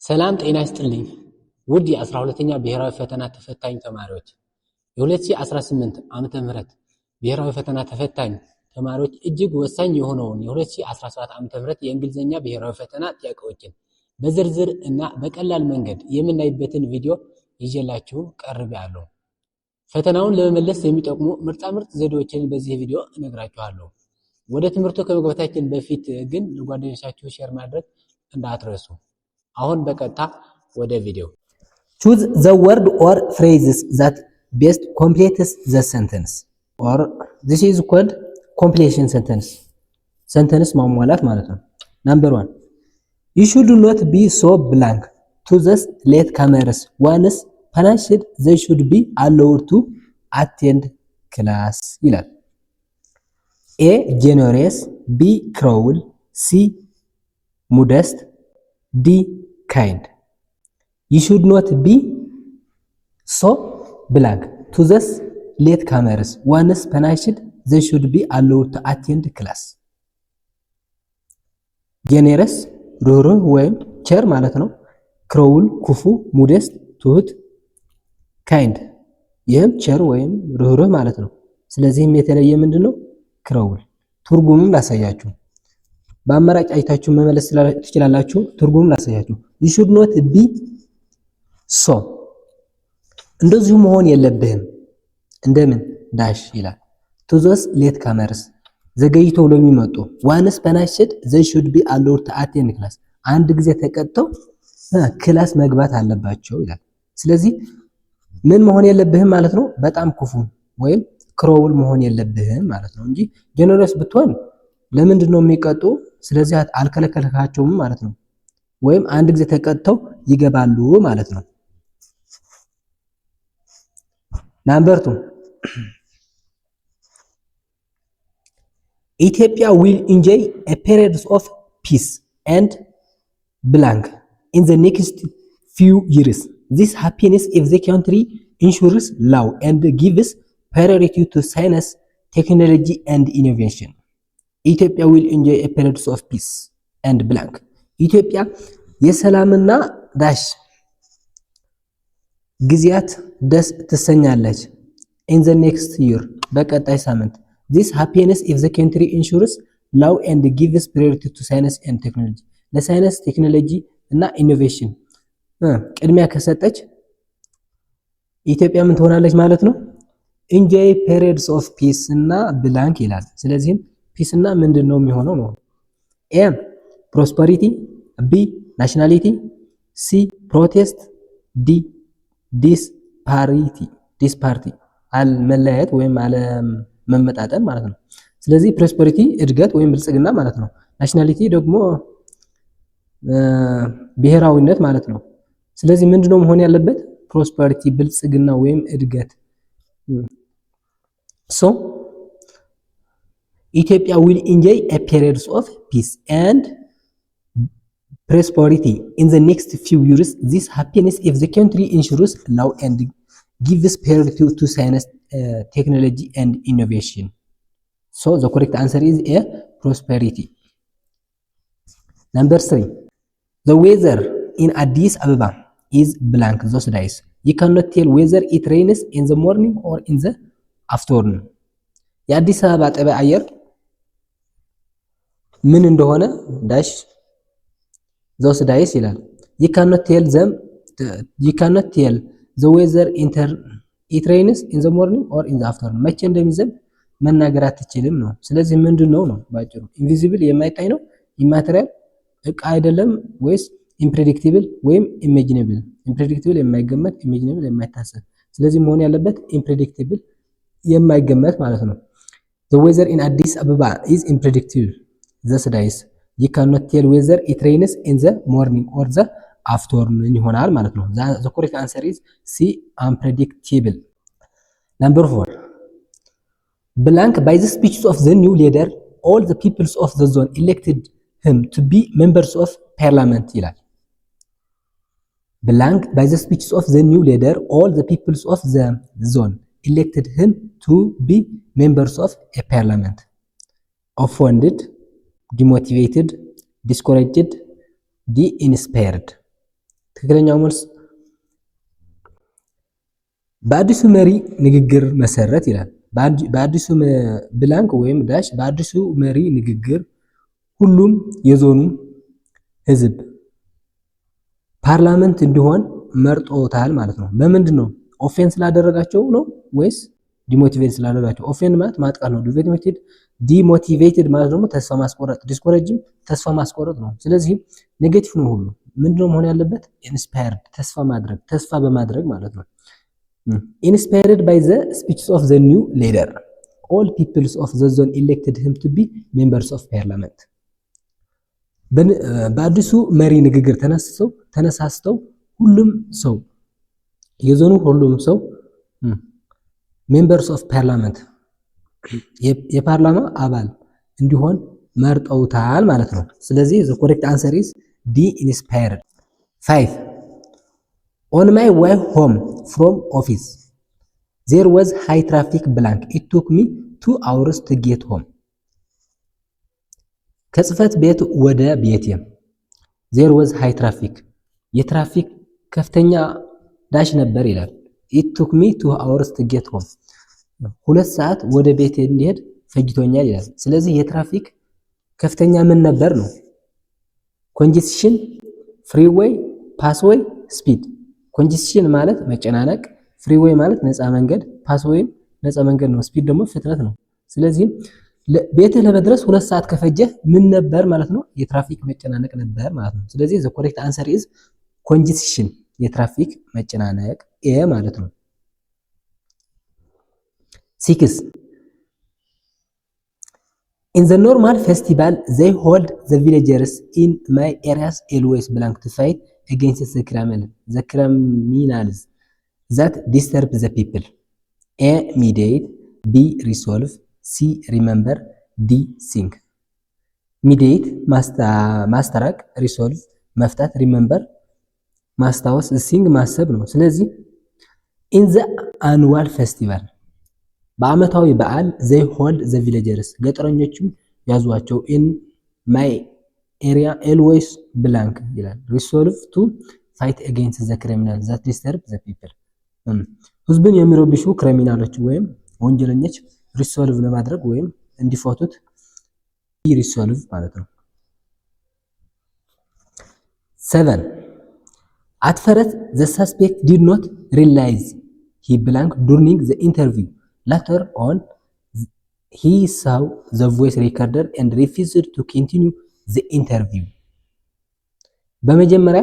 ሰላም ጤና ይስጥልኝ ውድ የ12ኛ ብሔራዊ ፈተና ተፈታኝ ተማሪዎች የ2018 ዓመተ ምህረት ብሔራዊ ፈተና ተፈታኝ ተማሪዎች እጅግ ወሳኝ የሆነውን የ2017 ዓመተ ምህረት የእንግሊዘኛ ብሔራዊ ፈተና ጥያቄዎችን በዝርዝር እና በቀላል መንገድ የምናይበትን ቪዲዮ ይዤላችሁ ቀርቤያለሁ። ፈተናውን ለመመለስ የሚጠቅሙ ምርጥ ዘዴዎችን በዚህ ቪዲዮ እነግራችኋለሁ። ወደ ትምህርቱ ከመግባታችን በፊት ግን ለጓደኞቻችሁ ሼር ማድረግ እንዳትረሱ። አሁን በቀጥታ ወደ ቪዲዮ። choose the word or phrases that best completes the sentence or this is called completion sentence ማሟላት ማለት ነው። number 1 you should not be so blank to the latecomers once punished they should be allowed to attend class ይላል። a generous, b cruel, c modest, d kind. You should not be so blank to the latecomers once punished they should be allowed to attend class. generous ሩህሩህ ወይም ቸር ማለት ነው። cruel ክፉ፣ modest ትሁት፣ kind ይህም ቸር ወይም ሩህሩህ ማለት ነው። ስለዚህም የተለየ ምንድነው? cruel ትርጉሙን ላሳያችሁ። በአማራጭ አይታችሁ መመለስ ትችላላችሁ። ትርጉሙን ላሳያችሁ። you should not be so እንደዚሁ መሆን የለብህም እንደምን ዳሽ ይላል። to those latecomers ዘገይተው ለሚመጡ once punished they should be allowed to attend class አንድ ጊዜ ተቀጥተው ክላስ መግባት አለባቸው ይላል። ስለዚህ ምን መሆን የለብህም ማለት ነው? በጣም ክፉ ወይም ክሮውል መሆን የለብህም ማለት ነው እንጂ ጀነረስ ብትሆን ለምንድን ነው የሚቀጡ? ስለዚህ አልከለከልካቸውም ማለት ነው። ወይም አንድ ጊዜ ተቀጥተው ይገባሉ ማለት ነው። number 2 Ethiopia will enjoy a period of peace and blank in the next few years. This happiness if the country ensures law and gives priority to science, technology and innovation. Ethiopia will enjoy a period of peace and blank. ኢትዮጵያ የሰላምና ዳሽ ጊዜያት ደስ ትሰኛለች in the next year በቀጣይ ሳምንት this happiness if the country ensures law and gives priority to science and technology ለሳይንስ ቴክኖሎጂ እና ኢኖቬሽን ቅድሚያ ከሰጠች ኢትዮጵያ ምን ትሆናለች ማለት ነው? enjoy periods of peace እና blank ይላል። ስለዚህም ፒስ እና ምንድነው የሚሆነው ነው? a prosperity, b nationality, c protest, d disparity አለመለያየት ወይም አለመመጣጠን ማለት ነው። ስለዚህ ፕሮስፐሪቲ እድገት ወይም ብልጽግና ማለት ነው። ናሽናሊቲ ደግሞ ብሔራዊነት ማለት ነው። ስለዚህ ምንድነው መሆን ያለበት? ፕሮስፐሪቲ ብልጽግና ወይም እድገት። so Ethiopia will enjoy a period of peace and prosperity in the next few years. This happiness if the country ensures law and gives priority to science, technology and innovation. So the correct answer is a prosperity. Number 3. The weather in Addis Ababa is blank those days. You cannot tell whether it rains in the morning or in the afternoon. የአዲስ አበባ ጠባይ አየር ምን እንደሆነ ዳሽ those days ይላል። you cannot tell the weather it rains in the morning or in the afternoon መቼ እንደሚዘንብ መናገር አትችልም ነው። ስለዚህ ምንድነው ነው ባጭሩ? ኢንቪዚብል የማይታይ ነው፣ ኢማቴሪያል እቃ አይደለም ወይስ ኢምፕሬዲክቲብል ወይም ኢሜጂነብል? ኢምፕሬዲክቲብል የማይገመት፣ ኢሜጂነብል የማይታሰብ። ስለዚህ መሆን ያለበት ኢምፕሬዲክቲብል የማይገመት ማለት ነው። The weather in Addis Ababa is unpredictable these days. You cannot tell whether it rains in the morning or the afternoon ይሆናል ማለት ነው። The correct answer is C unpredictable. Number 4 blank by the speeches of the new leader all the peoples of the zone elected him to be members of parliament ይላል። blank by the speeches of the new leader all the peoples of the zone elected him to be members of a parliament. Offended, demotivated, discouraged, de-inspired ትክክለኛው መልስ በአዲሱ መሪ ንግግር መሰረት ይላል። በአዲሱ ብላንክ ወይም ዳሽ በአዲሱ መሪ ንግግር ሁሉም የዞኑ ህዝብ ፓርላመንት እንዲሆን መርጦታል ማለት ነው። በምንድን ነው? ኦፌንስ ስላደረጋቸው ነው ወይስ ዲሞቲቬት ስላደረጋቸው? ኦፌን ማለት ማጥቃት ነው። ዲሞቲቬትድ ማለት ደግሞ ተስፋ ማስቆረጥ፣ ዲስኮሬጅም ተስፋ ማስቆረጥ ነው። ስለዚህ ኔጌቲቭ ነው ሁሉ። ምንድነው መሆን ያለበት? ኢንስፓየርድ ተስፋ ማድረግ፣ ተስፋ በማድረግ ማለት ነው። ኢንስፓየርድ ባይ ዘ ስፒችስ ኦፍ ዘ ኒው ሊደር ኦል ፒፕልስ ኦፍ ዘ ዞን ኤሌክትድ ሂም ቱ ቢ ሜምበርስ ኦፍ ፓርላመንት። በአዲሱ መሪ ንግግር ተነሳስተው ሁሉም ሰው የዞኑ ሁሉም ሰው ሜምበርስ ኦፍ ፓርላመንት የፓርላማ አባል እንዲሆን መርጠውታል ማለት ነው። ስለዚህ the correct answer is D inspired. 5 On my way home from office there was high traffic blank it took me 2 hours to get home. ከጽፈት ቤት ወደ ቤቴ there was high traffic የትራፊክ ከፍተኛ ዳሽ ነበር ይላል። it took me 2 hours to get home 2 ሰዓት ወደ ቤቴ እንዲሄድ ፈጅቶኛል ይላል። ስለዚህ የትራፊክ ከፍተኛ ምን ነበር ነው? ኮንጀስሽን፣ ፍሪዌይ፣ ፓስዌይ፣ ስፒድ። ኮንጀስሽን ማለት መጨናነቅ፣ ፍሪዌይ ማለት ነፃ መንገድ፣ ፓስዌይ ነፃ መንገድ ነው፣ ስፒድ ደግሞ ፍጥነት ነው። ስለዚህ ቤትህ ለመድረስ 2 ሰዓት ከፈጀህ ምን ነበር ማለት ነው? የትራፊክ መጨናነቅ ነበር ማለት ነው። ስለዚህ the correct answer is congestion የትራፊክ መጨናነቅ ኤ ማለት ነው። 6 In the normal festival they hold the villagers in my areas always belong to fight against the criminals that disturb the people. A mediate, B resolve, C remember, D sing. mediate ማስታረቅ፣ resolve መፍታት፣ remember ማስታወስ፣ sing ማሰብ ነው። ስለዚህ in the annual festival በአመታዊ በዓል they hold the villagers ገጠረኞቹ ያዟቸው in my area always blank ይላል resolve to fight against the criminals that disturb the people ህዝብን የሚረብሹ ክሪሚናሎች ወይም ወንጀለኞች ሪሶልቭ ለማድረግ ወይም እንዲፈቱት resolve ማለት ነው። 7 At first the suspect did not realize he blank during the interview. Later on, he saw the voice recorder and refused to continue the interview. በመጀመሪያ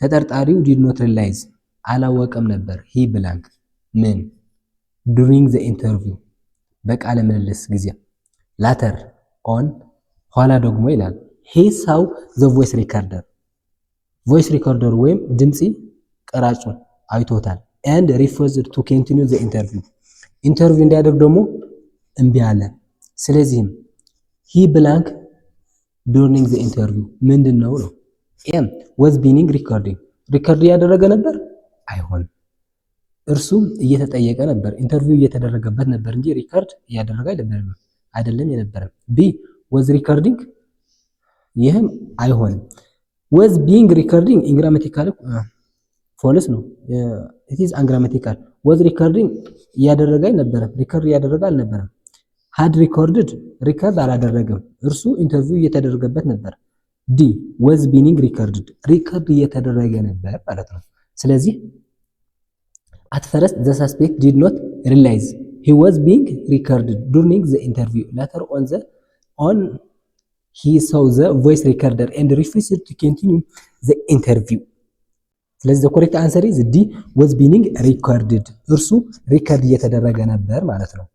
ተጠርጣሪው did not realize አላወቀም ነበር he blank ምን during the interview በቃለ ምልልስ ጊዜ later on ኋላ ደግሞ ይላል he saw the voice recorder ወይም ድምጽ ቀራጩ አይቶታል and refused to continue the interview ኢንተርቪው እንዲያደርግ ደግሞ እምቢ አለ። ስለዚህም he blank during the interview ምንድነው ነው? M was being recording ሪከርድ ያደረገ ነበር አይሆንም። እርሱ እየተጠየቀ ነበር፣ ኢንተርቪው እየተደረገበት ነበር እንጂ ሪከርድ እያደረገ አይደለም የነበረ። B was recording ይህም አይሆንም። was being recording ኢንግራማቲካል ፎልስ ነው። it is ungrammatical was recording እያደረገ ነበር፣ ሪከርድ እያደረገ አልነበረም። had recorded ሪከርድ አላደረገም፣ እርሱ ኢንተርቪው እየተደረገበት ነበር። D was being recorded ሪከርድ እየተደረገ ነበር ማለት ነው። ስለዚህ at first the suspect did not realize he was being recorded during the interview. Later on he saw the voice recorder and refused to continue the interview. ስለዚህ the correct answer is D was being recorded እርሱ ሪከርድ እየተደረገ ነበር ማለት ነው።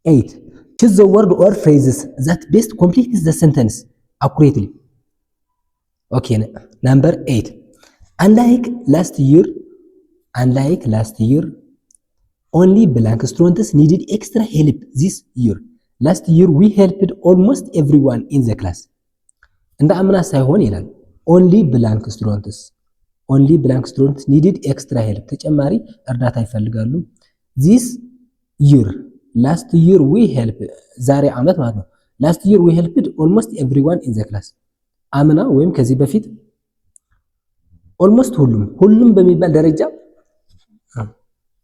8 choose the word or phrases that best completes the sentence accurately. Okay, number 8 unlike last year only blank students needed extra help this year. Last year we helped almost everyone in the class. እንደ አምና ሳይሆን ይላል only blank students needed extra help ተጨማሪ እርዳታ ይፈልጋሉ። this year last year we helped ዛሬ አመት ማለት ነው። last year we helped almost everyone in the class አምና ወይም ከዚህ በፊት ኦልሞስት ሁሉም በሚባል ደረጃ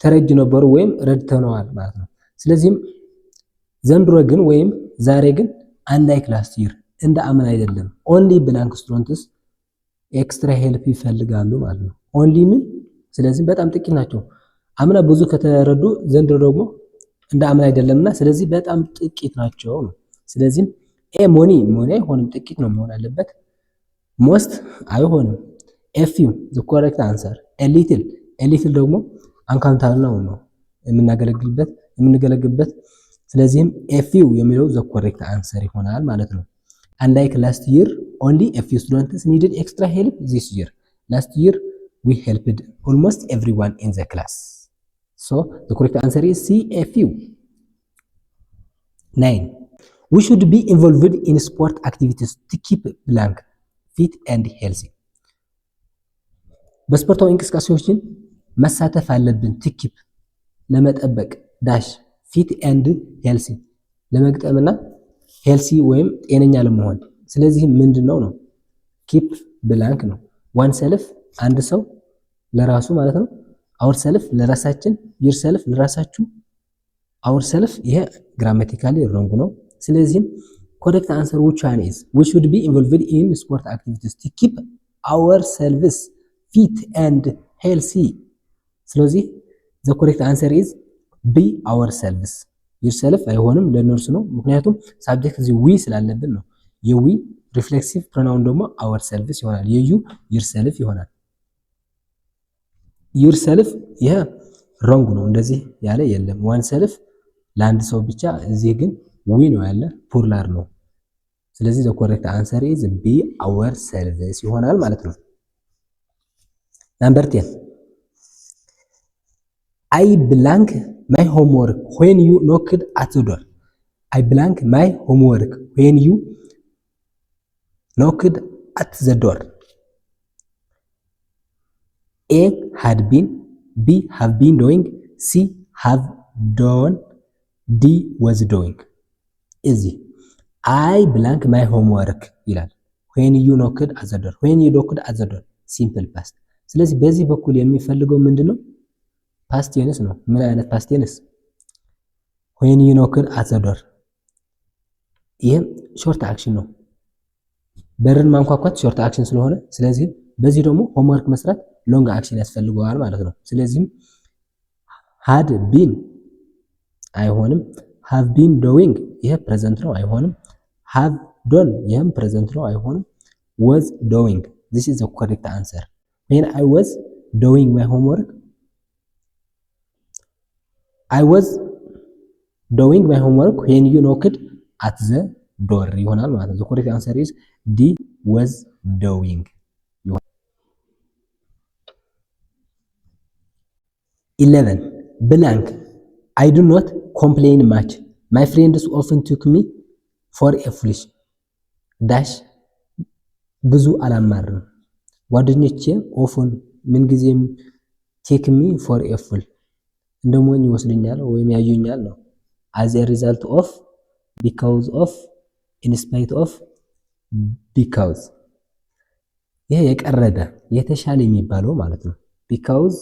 ተረጅ ነበሩ ወይም ረድተነዋል ማለት ነው። ስለዚህም ዘንድሮ ግን ወይም ዛሬ ግን አንላይክ ላስት ይር እንደ አምና አይደለም። ኦንሊ ብላንክ ስቱደንትስ ኤክስትራ ሄልፕ ይፈልጋሉ ማለት ነው። ኦንሊ ምን? ስለዚህ በጣም ጥቂት ናቸው። አምና ብዙ ከተረዱ ዘንድሮ ደግሞ እንደ አምና አይደለምና ስለዚህ በጣም ጥቂት ናቸው ነው። ስለዚህ ሞኒ አይሆንም፣ ጥቂት ነው መሆን አለበት። ሞስት አይሆንም። ኤፊው ዘ ኮሬክት አንሰር። ኤሊትል ደግሞ አንካውንታብል ነው የምንገለግልበት። ስለዚህም ኤፊው የሚለው ዘ ኮሬክት አንሰር ይሆናል ማለት ነው። አንላይክ ላስት ይር ኦንሊ ኤፊው ስቱደንትስ ኒድድ ኤክስትራ ሄልፕ ዚስ ይር። ላስት ይር we helped almost everyone in the class. So the correct answer is C, a few. 9. We should be involved in sport activities to keep blank fit and healthy. በስፖርታዊ እንቅስቃሴዎችን መሳተፍ አለብን። to keep ለመጠበቅ ዳሽ ፊት ኤንድ ሄልሲ ለመግጠምና ሄልሲ ወይም ጤነኛ ለመሆን። ስለዚህ ምንድነው ነው ኪፕ ብላንክ ነው። ዋን ሰልፍ አንድ ሰው ለራሱ ማለት ነው። አወር ሰልፍ ለራሳችን፣ ዩር ሰልፍ ለራሳችሁ፣ አወር ሰልፍ ይሄ ግራማቲካሊ ሮንግ ነው። ስለዚህ ኮሬክት አንሰር which one is we should be involved in sport activities to keep ourselves fit and healthy. ስለዚህ the correct answer is be ourselves. yourself አይሆንም ለነርሱ ነው። ምክንያቱም ሳብጀክት እዚህ ዊ ስላለብን ነው። የዊ ሪፍሌክሲቭ ፕሮናውን ደግሞ ourselves ይሆናል። የዩ yourself ይሆናል። yourself ይሄ ሮንግ ነው። እንደዚህ ያለ የለም። ዋን ሰልፍ ለአንድ ሰው ብቻ፣ እዚህ ግን ዊ ነው ያለ ፑርላር ነው። ስለዚህ the correct answer is be ourselves ይሆናል ማለት ነው። Number 10 I blank my homework when you knocked at the door. I blank my homework when you knocked at the door. A had been, B have been doing, C have done, D was doing. Easy. I blank my homework ይላል when you knocked at the door. when you knocked at the door simple past። ስለዚህ በዚህ በኩል የሚፈልገው ምንድነው? ፓስት ቴንስ ነው። ምን አይነት ፓስት ቴንስ? when you knocked at the door። ይሄም ሾርት አክሽን ነው። በርን ማንኳኳት ሾርት አክሽን ስለሆነ ስለዚህ በዚህ ደግሞ ሆምወርክ መስራት ሎንግ አክሽን ያስፈልገዋል ማለት ነው። ስለዚህ had been አይሆንም። have been doing ይሄ ፕሬዘንት ነው አይሆንም። have done ይሄም ፕሬዘንት ነው አይሆንም። was doing this is the correct answer. when I was doing my homework I was doing my homework when you knocked at the door ይሆናል ማለት ነው። the correct answer is D was doing. 11 blank I do not complain much. My friends often took me for a foolish dash ብዙ አላማርም። ጓደኞቼ often ምን ጊዜም take me for a fool እንደሞኝ ይወስዱኛል ወይም ያዩኛል ነው። as a result of, because of, in spite of, because ይሄ የቀረበ የተሻለ የሚባለው ማለት ነው። because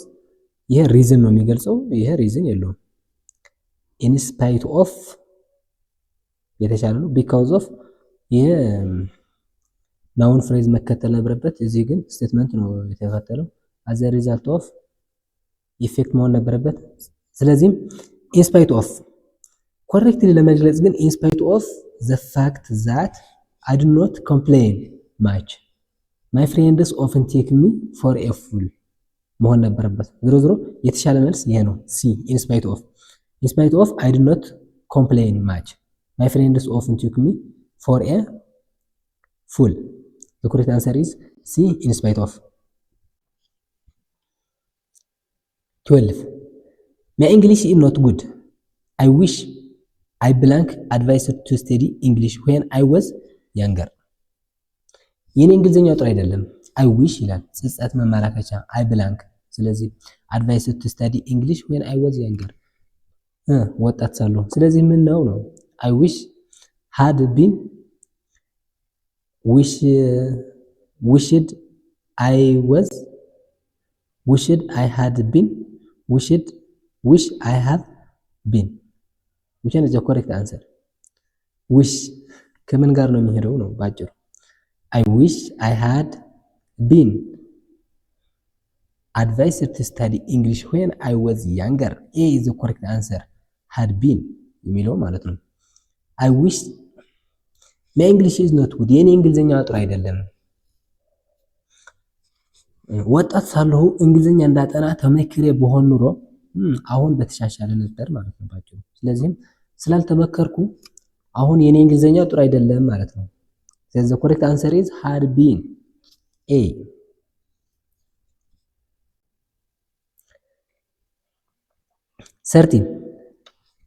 ይሄ ሪዝን ነው የሚገልጸው። ይሄ ሪዝን የለውም። in spite of የተሻለ ነው። because of ይሄ ናውን ፍሬዝ መከተል ነበረበት። እዚህ ግን ስቴትመንት ነው የተከተለው። as a result of ኢፌክት መሆን ነበረበት። ስለዚህ in spite of ኮሬክትሊ ለመግለጽ ግን in spite of the fact that I do not complain much my friends often take me for a fool መሆን ነበረበት። ዝሮ የተሻለ መልስ ይሄ ነው። C in spite of I do not complain much my friends often took me for a fool. The correct answer is C in spite of. 12 my English is not good. I wish I blank advised to study English when I was younger. የኔ እንግሊዘኛ ጥሩ አይደለም። I wish ይላል ጽጻት መማራከቻ I blank። ስለዚህ advised to study English when I was younger ወጣት ሳለሁ። ስለዚህ ምን ነው I wish had been wished I was, wished I had been, wish I have been. which one is the correct answer? wish ከምን ጋር ነው የሚሄደው ነው ባጭሩ። I wish I had been advised to study English when I was younger. A is the correct answer. had been የሚለው ማለት ነው። I wish my English is not good. የኔ እንግሊዘኛ ጥሩ አይደለም። ወጣት ሳለሁ እንግሊዘኛ እንዳጠና ተመክሬ በሆን ኑሮ አሁን በተሻሻለ ነበር ማለት ነው ባጭሩ። ስለዚህም ስላልተመከርኩ አሁን የኔ እንግሊዘኛ ጥሩ አይደለም ማለት ነው። ስለዚህ the correct answer is had been. A. 13.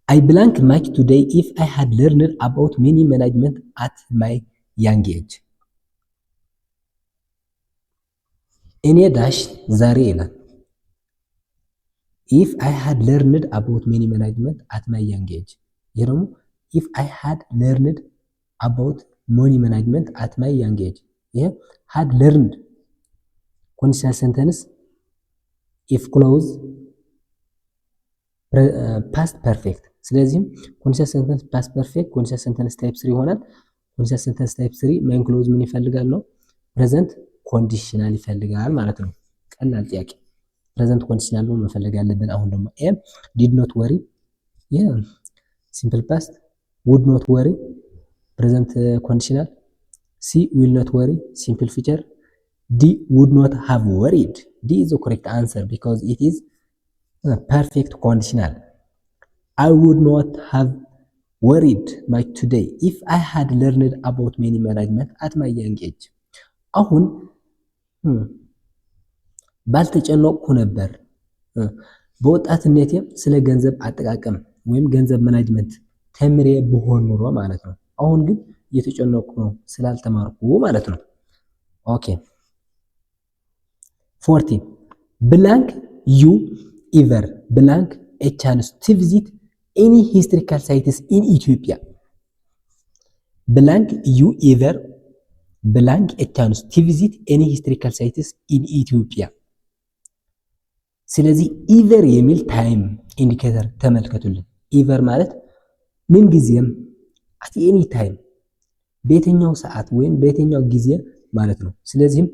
I blank much today if I had learned about money management at my young age. እኔ ዳሽ ዛሬ ይላል። if I had learned about money management at my young age. ይሄ ደግሞ if I had learned about money management at my young age. ይሄ had learned conditional sentence if clause past perfect. ስለዚህም conditional sentence past perfect conditional sentence type 3 ይሆናል። conditional sentence type 3 main clause ምን ይፈልጋል ነው? present conditional ይፈልጋል ማለት ነው። ቀላል ጥያቄ። present conditional ነው መፈለግ ያለብን። አሁን ደግሞ a did not worry simple past, would not worry present conditional, c will not worry simple future, d would not have worried. D is the correct answer because it is perfect conditional. I would not have worried much today if I had learned about money management at my young age. አሁን ባልተጨነቅኩ ነበር በወጣትነቴ ስለ ገንዘብ አጠቃቀም ወይም ገንዘብ ማኔጅመንት ተምሬ ብሆን ኑሮ ማለት ነው። አሁን ግን እየተጨነቅኩ ነው ስላልተማርኩ ማለት ነው። ኦኬ 14 blank you ever blank a chance to visit any historical sites in Ethiopia. blank you ever blank a chance to visit any historical sites in Ethiopia. ስለዚህ ኢቨር የሚል ታይም ኢንዲኬተር ተመልከቱልን። ኢቨር ማለት ምን ጊዜም at any time በየትኛው ሰዓት ወይም በየትኛው ጊዜ ማለት ነው። ስለዚህም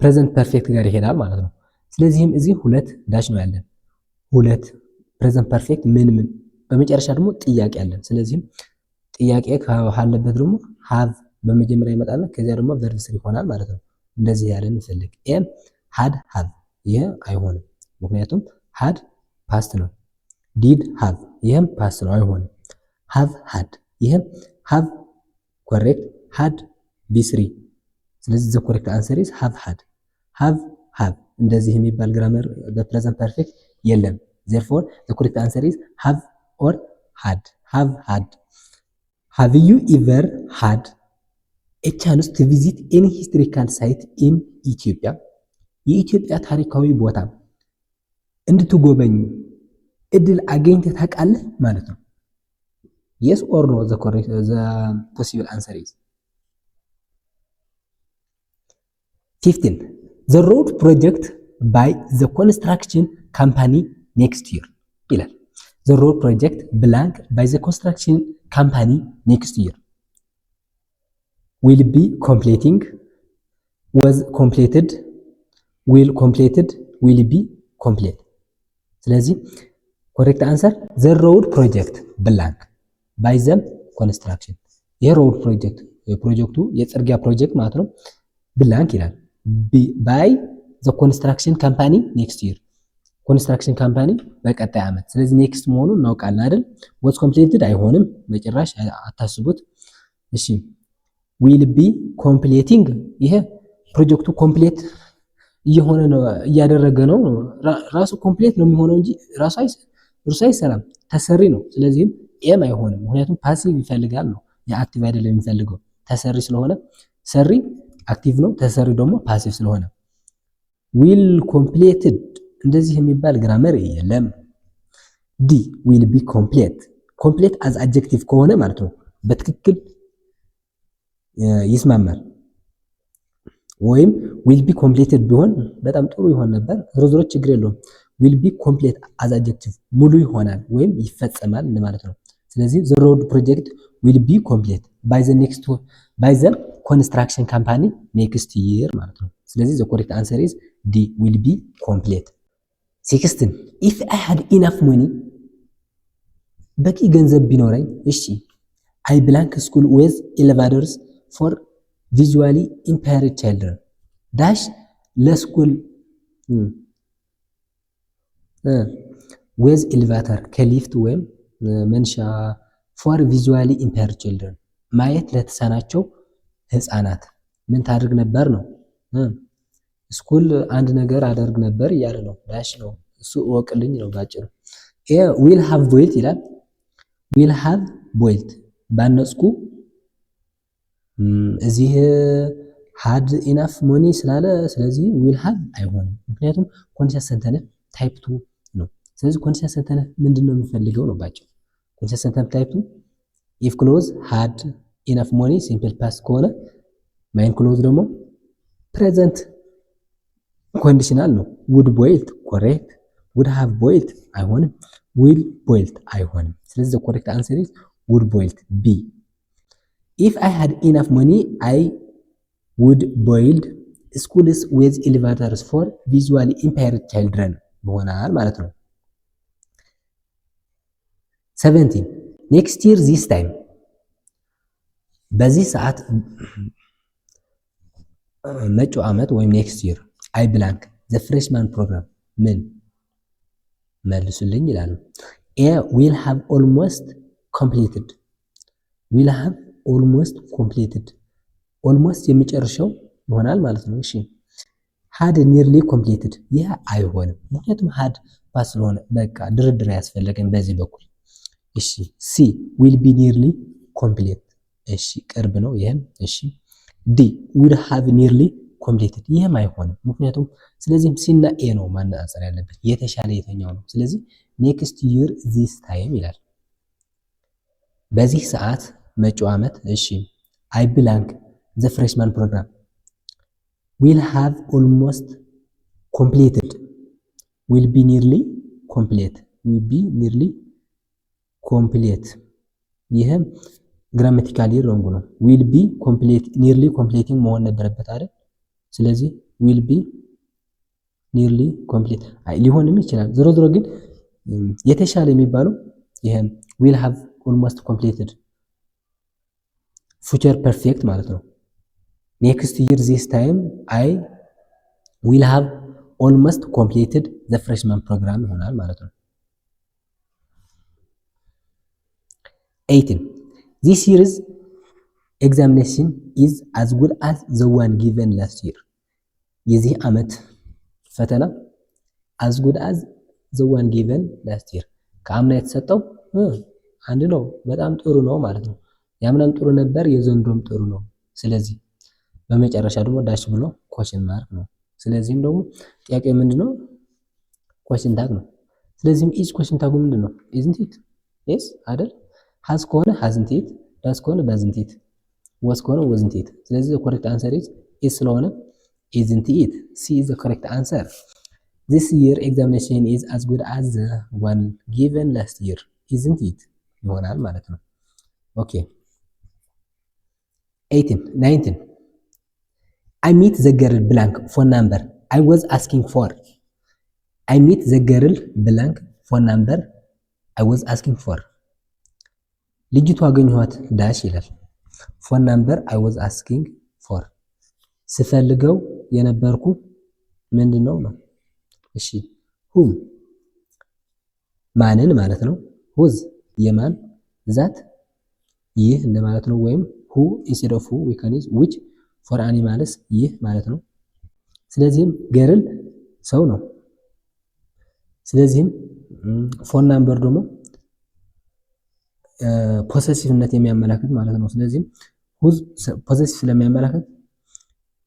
ከፕሬዘንት ፐርፌክት ጋር ይሄዳል ማለት ነው። ስለዚህም እዚህ ሁለት ዳሽ ነው ያለን። ሁለት ፕሬዘንት ፐርፌክት ምን በመጨረሻ ደግሞ ጥያቄ አለን። ስለዚህም ጥያቄ ካለበት ደግሞ have በመጀመሪያ ይመጣል ከዚያ ደግሞ verb 3 ይሆናል ማለት ነው። እንደዚህ ያለን እንፈልግ። ኤም had have ይሄ አይሆንም ምክንያቱም had past ነው። did have ይሄም past ነው አይሆንም። have had ይሄም have correct had b3 ስለዚህ the correct answer is have had have እንደዚህ የሚባል ግራመር በፕሬዘንት ፐርፌክት የለም። therefore the correct answer is have or had. Have you ever had a chance to visit any historical site in Ethiopia? የኢትዮጵያ ታሪካዊ ቦታ እንድትጎበኙ እድል አገኝተህ ታውቃለህ ማለት ነው። yes or no the possible answer is 15 the road project by the construction company next year ይላል። the road project blank by the construction company next year will be completing, was completed, will completed, will be complete. ስለዚህ correct answer the road project blank by the construction የሮድ ፕሮጀክት የፕሮጀክቱ የጽርጊያ ፕሮጀክት ማለት ነው blank ይላል by the construction company next year ኮንስትራክሽን ካምፓኒ በቀጣይ ዓመት። ስለዚህ ኔክስት መሆኑን እናውቃለን አይደል? was completed አይሆንም በጭራሽ አታስቡት። እሺ will be completing ይሄ ፕሮጀክቱ ኮምፕሊት እየሆነ ነው እያደረገ ነው ራሱ ኮምፕሊት ነው የሚሆነው እንጂ ራሱ አይሰራም ተሰሪ ነው። ስለዚህ ኤም አይሆንም ምክንያቱም ፓሲቭ ይፈልጋል ነው የአክቲቭ አይደለም የሚፈልገው ተሰሪ ስለሆነ ሰሪ አክቲቭ ነው ተሰሪ ደግሞ ፓሲቭ ስለሆነ will completed እንደዚህ የሚባል ግራመር የለም። ዲ will be complete ኮምፕሌት አዝ አድጀክቲቭ ከሆነ ማለት ነው በትክክል ይስማማል። ወይም ዊል ቢ ኮምፕሌትድ ቢሆን በጣም ጥሩ ይሆን ነበር። ዞሮ ችግር የለውም። ዊል ቢ ኮምፕሌት አዝ አድጀክቲቭ ሙሉ ይሆናል ወይም ይፈጸማል ማለት ነው። ስለዚህ ዘ ሮድ ፕሮጀክት ዊል ቢ ኮምፕሌት ባይ ዘ ኮንስትራክሽን ካምፓኒ ኔክስት ይር ማለት ነው። ስለዚህ ዘ ኮሬክት አንሰር ኢዝ ዲ ዊል ቢ ኮምፕሌት። 16 ኢፍ አይ ሃድ ኢናፍ ሞኒ በቂ ገንዘብ ቢኖረኝ እሺ አይ ብላንክ ስኩል ዌዝ ኤሌቫተርስ ፎር ቪዥዋሊ ኢምፔርድ ቻይልድረን ዳሽ ለስኩል ዌዝ ኤሌቫተር ከሊፍት ወይም መንሻ ፎር ቪዥዋሊ ኢምፔርድ ችልድረን ማየት ለተሳናቸው ህፃናት ምን ታደርግ ነበር ነው። ስኩል አንድ ነገር አደርግ ነበር እያለ ነው። ዳሽ ነው እሱ እወቅልኝ ነው ባጭሩ። ዊል ሃቭ ቦይልት ይላል። ዊል ሃቭ ቦይልት ባነጽኩ እዚህ ሃድ ኢናፍ ሞኒ ስላለ ስለዚህ ዊል ሃቭ አይሆንም። ምክንያቱም ኮንዲሽን ሰንተንስ ታይፕ 2 ነው። ስለዚህ ኮንዲሽን ሰንተንስ ምንድነው የሚፈልገው ነው ባጭሩ። ኮንዲሽን ሰንተንስ ታይፕ 2 ኢፍ ክሎዝ ሃድ ኢናፍ ሞኒ ሲምፕል ፓስት ከሆነ ማይን ክሎዝ ደግሞ ፕሬዘንት ኮንዲሽናል ነው። ውድ ቦይልት ኮሬክት፣ ውድ ሃቭ ቦይልት አይሆንም፣ ዊል ቦይልት አይሆንም። ስለዚህ ዘ ኮሬክት አንሰር ኢዝ ውድ ቦይልት ቢ። ኢፍ አይ ሃድ ኢናፍ ሞኒ አይ ውድ ቦይልድ ስኩልስ ዊዝ ኤሌቫተርስ ፎር ቪዥዋሊ ኢምፔርድ ቻይልድረን ይሆናል ማለት ነው። 17 ኔክስት ይር ዚስ ታይም በዚህ ሰዓት መጪው ዓመት ወይም ኔክስት ይር አይ ብላንክ ዘ ፍሬሽማን ፕሮግራም ምን መልሱልኝ ይላሉ። ኤ ዊል ሃቭ ኦልሞስት ኮምፕሊትድ ዊል ሃቭ ኦልሞስት ኮምፕሊትድ ኦልሞስት የሚጨርሰው ይሆናል ማለት ነው። እሺ ሃድ ኒርሊ ኮምፕሊትድ ይህ አይሆንም፣ ምክንያቱም ሃድ ፓስ ስለሆነ በቃ ድርድር ያስፈልገን በዚህ በኩል። እሺ ሲ ዊል ቢ ኒርሊ ኮምፕሊት እሺ ቅርብ ነው ይሄም። እሺ ዲ ዊል ሃቭ ኒርሊ ኮምፕሊትድ ይሄም አይሆንም፣ ምክንያቱም ስለዚህም ሲ እና ኤ ነው ማነጻጸር ያለበት የተሻለ የተኛው ነው። ስለዚህ ኔክስት ይር ዚስ ታይም ይላል በዚህ ሰዓት መጪው ዓመት። እሺ አይ ብላንክ ዘ ፍሬሽማን ፕሮግራም ዊል ሃቭ ኦልሞስት ኮምፕሊትድ ዊል ቢ ኒርሊ ኮምፕሊት ዊል ቢ ኒርሊ ኮምፕሊት ይሄም ግራማቲካሊ ሮንግ ነው። ዊል ቢ ኮምፕሊት ኒርሊ ኮምፕሊቲንግ መሆን ነበረበት አይደል? ስለዚህ ዊል ቢ ኒርሊ ኮምፕሊት ሊሆንም ይችላል። ዞሮ ዞሮ ግን የተሻለ የሚባለው ይሄም ዊል ሃቭ ኦልሞስት ኮምፕሊትድ ፉቸር ፐርፌክት ማለት ነው። ኔክስት ይር ዚስ ታይም አይ ዊል ሃቭ ኦልሞስት ኮምፕሊትድ ዘ ፍሬሽማን ፕሮግራም ይሆናል ማለት ነው። 18 this year's examination is as good as the one given last year የዚህ ዓመት ፈተና as good as the one given last year ከአምና የተሰጠው አንድ ነው፣ በጣም ጥሩ ነው ማለት ነው። ያምናም ጥሩ ነበር፣ የዘንድሮም ጥሩ ነው። ስለዚህ በመጨረሻ ደግሞ ዳሽ ብሎ ኮሽን ማርክ ነው። ስለዚህም ደግሞ ጥያቄ ምንድነው? ኮሽን ታግ ነው። ስለዚህም ኢች ኮሽን ታጉ ምንድነው? isn't it yes አይደል? has ከሆነ hasn't it፣ does ከሆነ doesn't it፣ was ከሆነ wasn't it። ስለዚህ the correct answer is ስለሆነ isn't it። C is the correct answer። This year examination is as good as the one given last year isn't it ይሆናል ማለት ነው። ኦኬ 19 I meet the girl blank phone number I was asking for I meet the girl blank phone number I was asking for ልጅቷ አገኘኋት ዳሽ ይላል። ፎን ናምበር I was asking for ስፈልገው የነበርኩ ምንድነው ነው። እሺ whom ማንን ማለት ነው። whose የማን ዛት ይህ እንደማለት ነው። ወይም who instead of who we can use which for animals ይህ ማለት ነው። ስለዚህም ገርል ሰው ነው። ስለዚህም ፎን ናምበር ደግሞ ፖሰሲቭነት የሚያመላክት ማለት ነው። ስለዚህም whose ፖሰሲቭ ስለሚያመላክት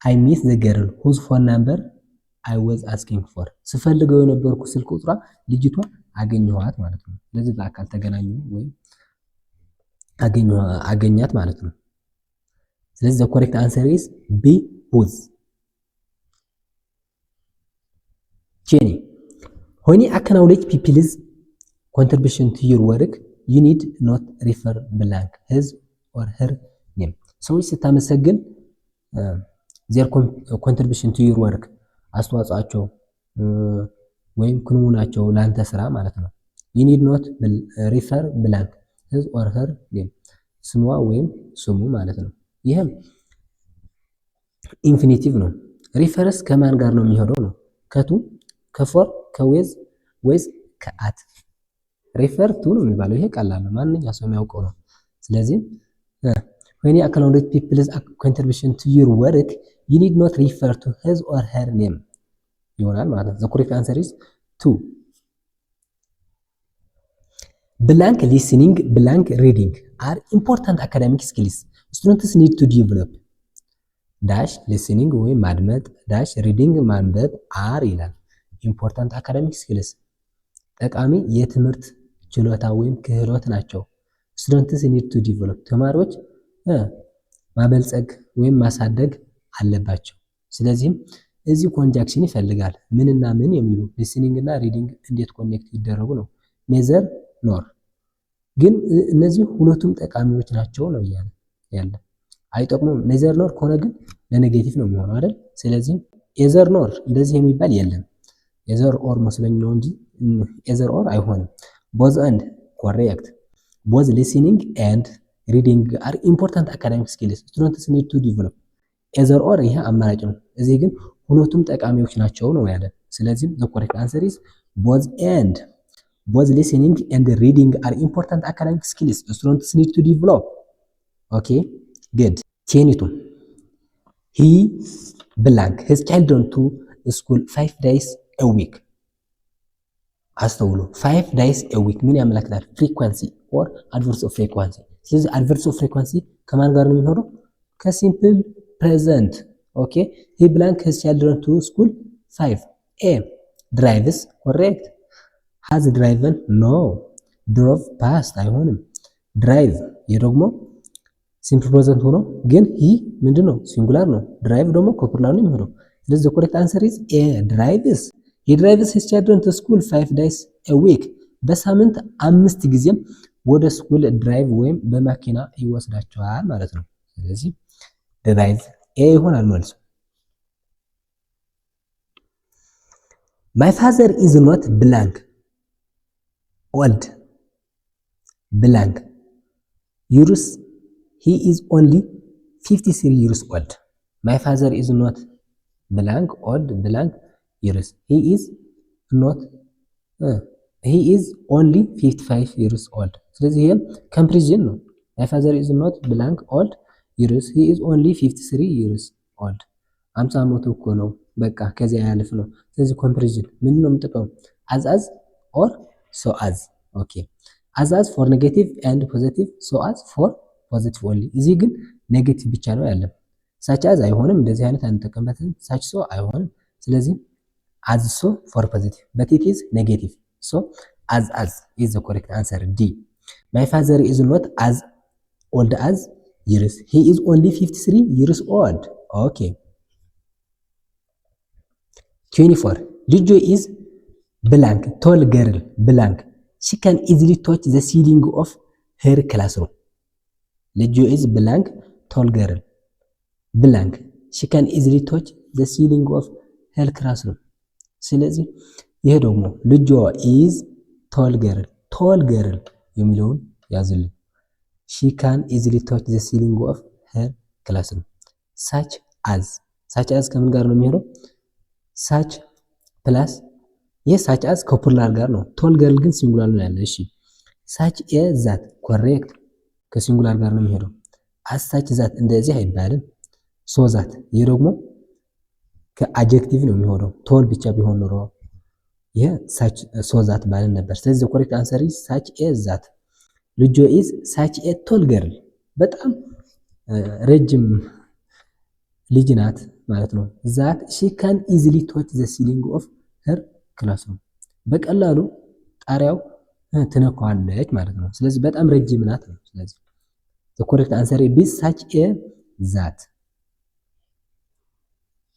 I meet the girl whose phone number I was asking for ስፈልገው የነበርኩ ስልክ ቁጥሯ ልጅቷ አገኘኋት ማለት ነው። ስለዚህ በአካል ተገናኙ ወይም አገኛት ማለት ነው። ስለዚህ the correct answer is B was. Jenny, when you acknowledge people's contribution to your work, you need not refer blank his or her name. ሰዎች ስታመሰግን their contribution to your work አስተዋጽኦአቸው ወይም ክንውናቸው ላንተ ስራ ማለት ነው። you need not refer blank his or her name ስሟ ወይም ስሙ ማለት ነው። ይሄም ኢንፊኒቲቭ ነው። ሪፈረስ ከማን ጋር ነው የሚሄደው ነው? ከቱ ከፎር ከዌዝ ወይስ ከአት? ሪፈር ቱ ነው የሚባለው። ይሄ ቀላል ነው፣ ማንኛውም ሰው የሚያውቀው ነው። ስለዚህ when you acknowledge people's contribution to your work you need not refer to his or her name ይሆናል ማለት ነው። the correct answer is 2. blank listening blank reading are important academic skills students need to develop dash listening ወይም ማድመጥ dash reading ማንበብ are ይላል important academic skills ጠቃሚ የትምህርት ችሎታ ወይም ክህሎት ናቸው። students need to develop ተማሪዎች ማበልጸግ ወይም ማሳደግ አለባቸው። ስለዚህም እዚህ ኮንጃክሽን ይፈልጋል። ምንና ምን የሚሉ listening እና reading እንዴት ኮኔክት ይደረጉ ነው። neither nor ግን እነዚህ ሁለቱም ጠቃሚዎች ናቸው ነው ያለ አይጠቅሙም። neither nor ከሆነ ግን ለኔጌቲቭ ነው የሚሆነው አይደል? ስለዚህ either nor እንደዚህ የሚባል የለም። either or መስለኝ ነው እንጂ either or አይሆንም። both and correct both listening and reading are important academic skills students need to develop either or ይሄ አማራጭ ነው። እዚህ ግን ሁለቱም ጠቃሚዎች ናቸው ነው ያለ። ስለዚህ the correct answer is both and both listening and reading are important academic skills students need to develop. Okay, good. 22 he blank his children to school 5 days a week አስተውሉ 5 days a week ምን ያመለክታል? frequency or adverse of frequency። ስለዚህ adverse of frequency ከማን ጋር ነው የሚሆነው? ከሲምፕል ፕሬዘንት። ኦኬ he blank his children to school 5 a drives correct has driven no drove past አይሆንም drive የደግሞ ሲምፕል ፕሬዘንት ሆኖ ግን he ምንድነው ሲንጉላር ነው drive ደግሞ ኮፕላር ነው የሚሆነው። ስለዚህ the correct answer is a drives he drives his children to school 5 days a week በሳምንት 5 ጊዜም ወደ ስኩል ድራይቭ ወይም በመኪና ይወስዳቸዋል ማለት ነው። ስለዚህ ድራይቭ ኤ ይሆናል መልሱ። my father is not blank old blank years he is only 53 years old. my father is not blank old blank years he is not he is only 55 years old. ስለዚህ ይሄ ኮምፕሪዥን ነው። my father is not blank old years he is only 53 years old 50 ዓመቱ እኮ ነው በቃ ከዚያ ያለፍ ነው። ስለዚህ ኮምፕሪዥን ምን ነው የምጠቀመው? as or so as። ኦኬ as for negative and positive so as for positive only። እዚህ ግን ኔጌቲቭ ብቻ ነው ያለው። such as አይሆንም፣ እንደዚህ አይነት አንጠቀምበትም። such so አይሆንም። ስለዚህ as so for positive but it is negative so as is the correct answer D. my father is not as old as years he is only 53 years old. okay 24 ልጆ is blank tall girl blank she can easily touch the ceiling of her classroom. ልጆ is blank tall girl blank she can easily touch the ceiling of her classroom. ስለዚህ ይሄ ደግሞ ልጆ is tall girl የሚለውን ያዝልን። she can easily touch the ceiling of her classroom. such as ከምን ጋር ነው የሚሄደው? such plus such as ከፕሉራል ጋር ነው። tall girl ግን ሲንጉላር ነው ያለው። እሺ such as that correct ከሲንጉላር ጋር ነው የሚሄደው። as such that እንደዚህ አይባልም። so that ይሄ ደግሞ ከአጀክቲቭ ነው የሚሆነው። tall ብቻ ቢሆን ኖሮ ይሄ such so that ባልን ነበር። ስለዚህ the correct answer is such as that. ልጆ is such a tall girl በጣም ረጅም ልጅ ናት ማለት ነው። that she can easily touch the ceiling of her classroom በቀላሉ ጣሪያው ትነካዋለች ማለት ነው። ስለዚህ በጣም ረጅም ናት ነው። ስለዚህ The correct answer is such a that.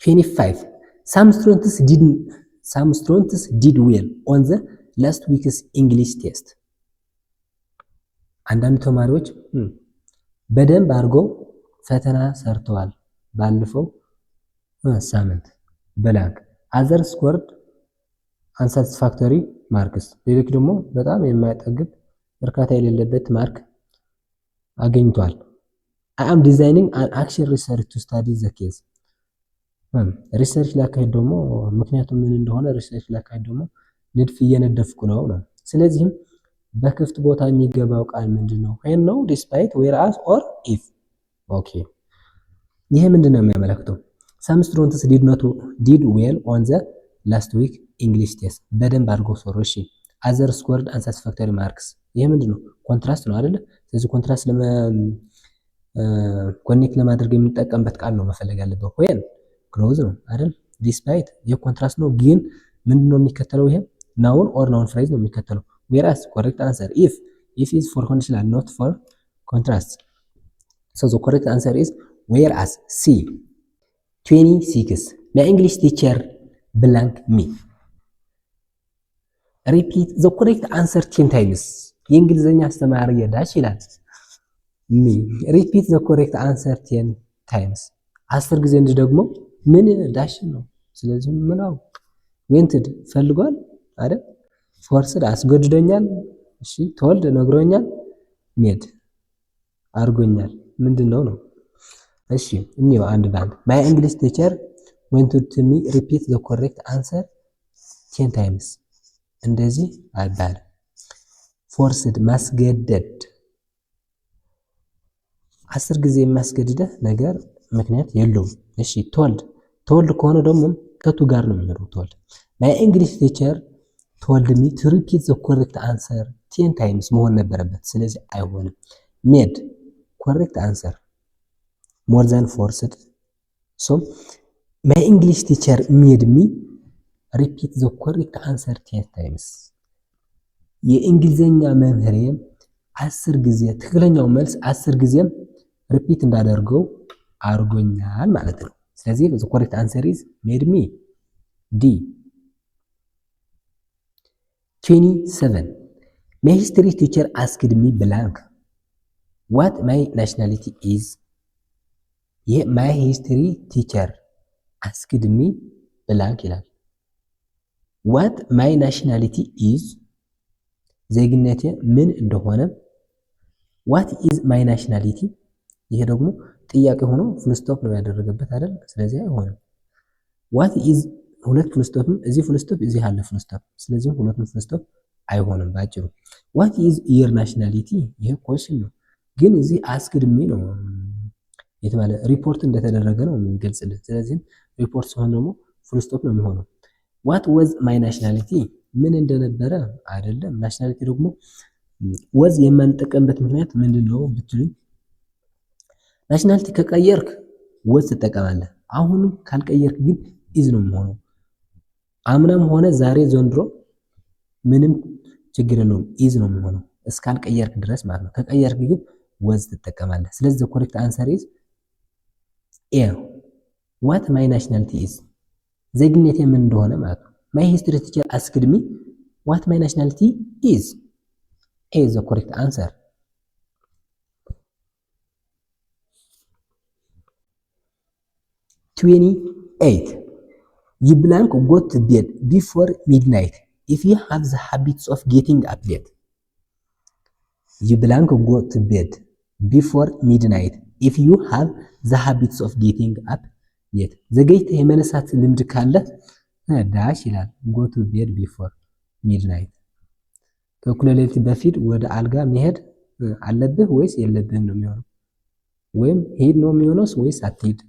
25. Some students did well on the last week's English test. አንዳንድ ተማሪዎች በደንብ አድርገው ፈተና ሰርተዋል ባለፈው ሳምንት ብላንክ other scored unsatisfactory marks ሌሎች ደግሞ በጣም የማይጠግብ እርካታ የሌለበት ማርክ አገኝቷል። I am designing an action research to study the case. ሪሰርች ላካሄድ ደግሞ ምክንያቱም ምን እንደሆነ ሪሰርች ላካሄድ ደግሞ ንድፍ እየነደፍኩ ነው። ስለዚህም በክፍት ቦታ የሚገባው ቃል ምንድነው? when ነው despite whereas or if። ኦኬ ይሄ ምንድነው የሚያመለክተው? some students did well on the last week English test በደንብ አድርገው ሰሩ። እሺ other scored unsatisfactory marks ይሄ ምንድነው? ኮንትራስት ነው አይደለ? ስለዚህ ኮንትራስት ኮኔክት ለማድረግ የምንጠቀምበት ቃል ነው መፈለግ ያለበት። when ክሎዝ ነው አይደል? ዲስፓይት የኮንትራስት ነው ግን ምንድነው የሚከተለው? ይሄ ናውን ኦር ናውን ፍሬዝ ነው የሚከተለው። whereas correct answer if is for conditional not for contrast. So the correct answer is whereas. C. 26. My English teacher blank me. Repeat the correct answer 10 times. የእንግሊዘኛ አስተማሪ የዳሽ ይላል me. Repeat the correct answer 10 times. 10 ጊዜ ደግሞ ምን ዳሽ ነው። ስለዚህ ምንው ዌንትድ ፈልጓል አይደል? ፎርስድ አስገድዶኛል። እሺ told ነግሮኛል። ሜድ አርጎኛል። ምንድነው ነው? እሺ እንየው አንድ ባንድ my English teacher wanted to me repeat the correct answer 10 times. እንደዚህ አይባልም። ፎርስድ ማስገደድ 10 ጊዜ የሚያስገድደህ ነገር ምክንያት የለውም። እሺ told ከሆነ ደግሞ ከቱ ጋር ነው የሚሄደው? told my English teacher told me to repeat the correct answer 10 times መሆን ነበረበት። ስለዚህ አይሆንም። made correct answer more than forced. So my English teacher made me repeat the correct answer 10 times. የእንግሊዘኛ መምህሬ 10 ጊዜ ትክክለኛው መልስ 10 ጊዜም ሪፒት እንዳደርገው አርጎኛል ማለት ነው። ስለዚህ the correct answer is made me. D. 27. My history teacher asked me blank what my nationality is. my history teacher asked me blank ይላል። what my nationality is ዜግነቴ ምን እንደሆነ what is my nationality ይሄ ደግሞ ጥያቄ ሆኖ ፉል ስቶፕ ነው ያደረገበት አይደል? ስለዚህ አይሆንም። what is ሁለት ፉል ስቶፕም እዚህ ፉል ስቶፕ እዚህ አለ ፉል ስቶፕ። ስለዚህ ሁለቱም ፉል ስቶፕ አይሆንም ባጭሩ። what is your nationality ይሄ ኮሽን ነው ግን እዚህ asked me ነው የተባለ ሪፖርት እንደተደረገ ነው የሚገልጽልን። ስለዚህ ሪፖርት ሲሆን ደግሞ ፉል ስቶፕ ነው የሚሆነው። what was my nationality ምን እንደነበረ አይደለም። ናሽናሊቲ ደግሞ was የማንጠቀምበት ምክንያት ምንድነው ብትሉኝ ናሽናሊቲ ከቀየርክ was ትጠቀማለህ። አሁንም ካልቀየርክ ግን is ነው የሚሆነው። አምናም ሆነ ዛሬ ዘንድሮ ምንም ችግር የለውም is ነው የሚሆነው እስካልቀየርክ ድረስ ማለት ነው። ከቀየርክ ግን was ትጠቀማለህ። ስለዚህ the correct answer is A. what my nationality is ዜግነቴ ምን እንደሆነ ማለት ነው። my history teacher asked me what my nationality is. A is the correct answer. 28. You blank go to bed before midnight if you have the habits of getting up late. You blank go to bed before midnight if you have the habits of getting up late. ዘገይተህ የመነሳት ልምድ ካለ ዳሽ ይላል go to bed before midnight። ከእኩለ ሌሊት በፊት ወደ አልጋ መሄድ አለብህ ወይስ የለብህም ነው የሚሆነው። ወይም ሄድ ነው የሚሆነው ወይስ አትሄድ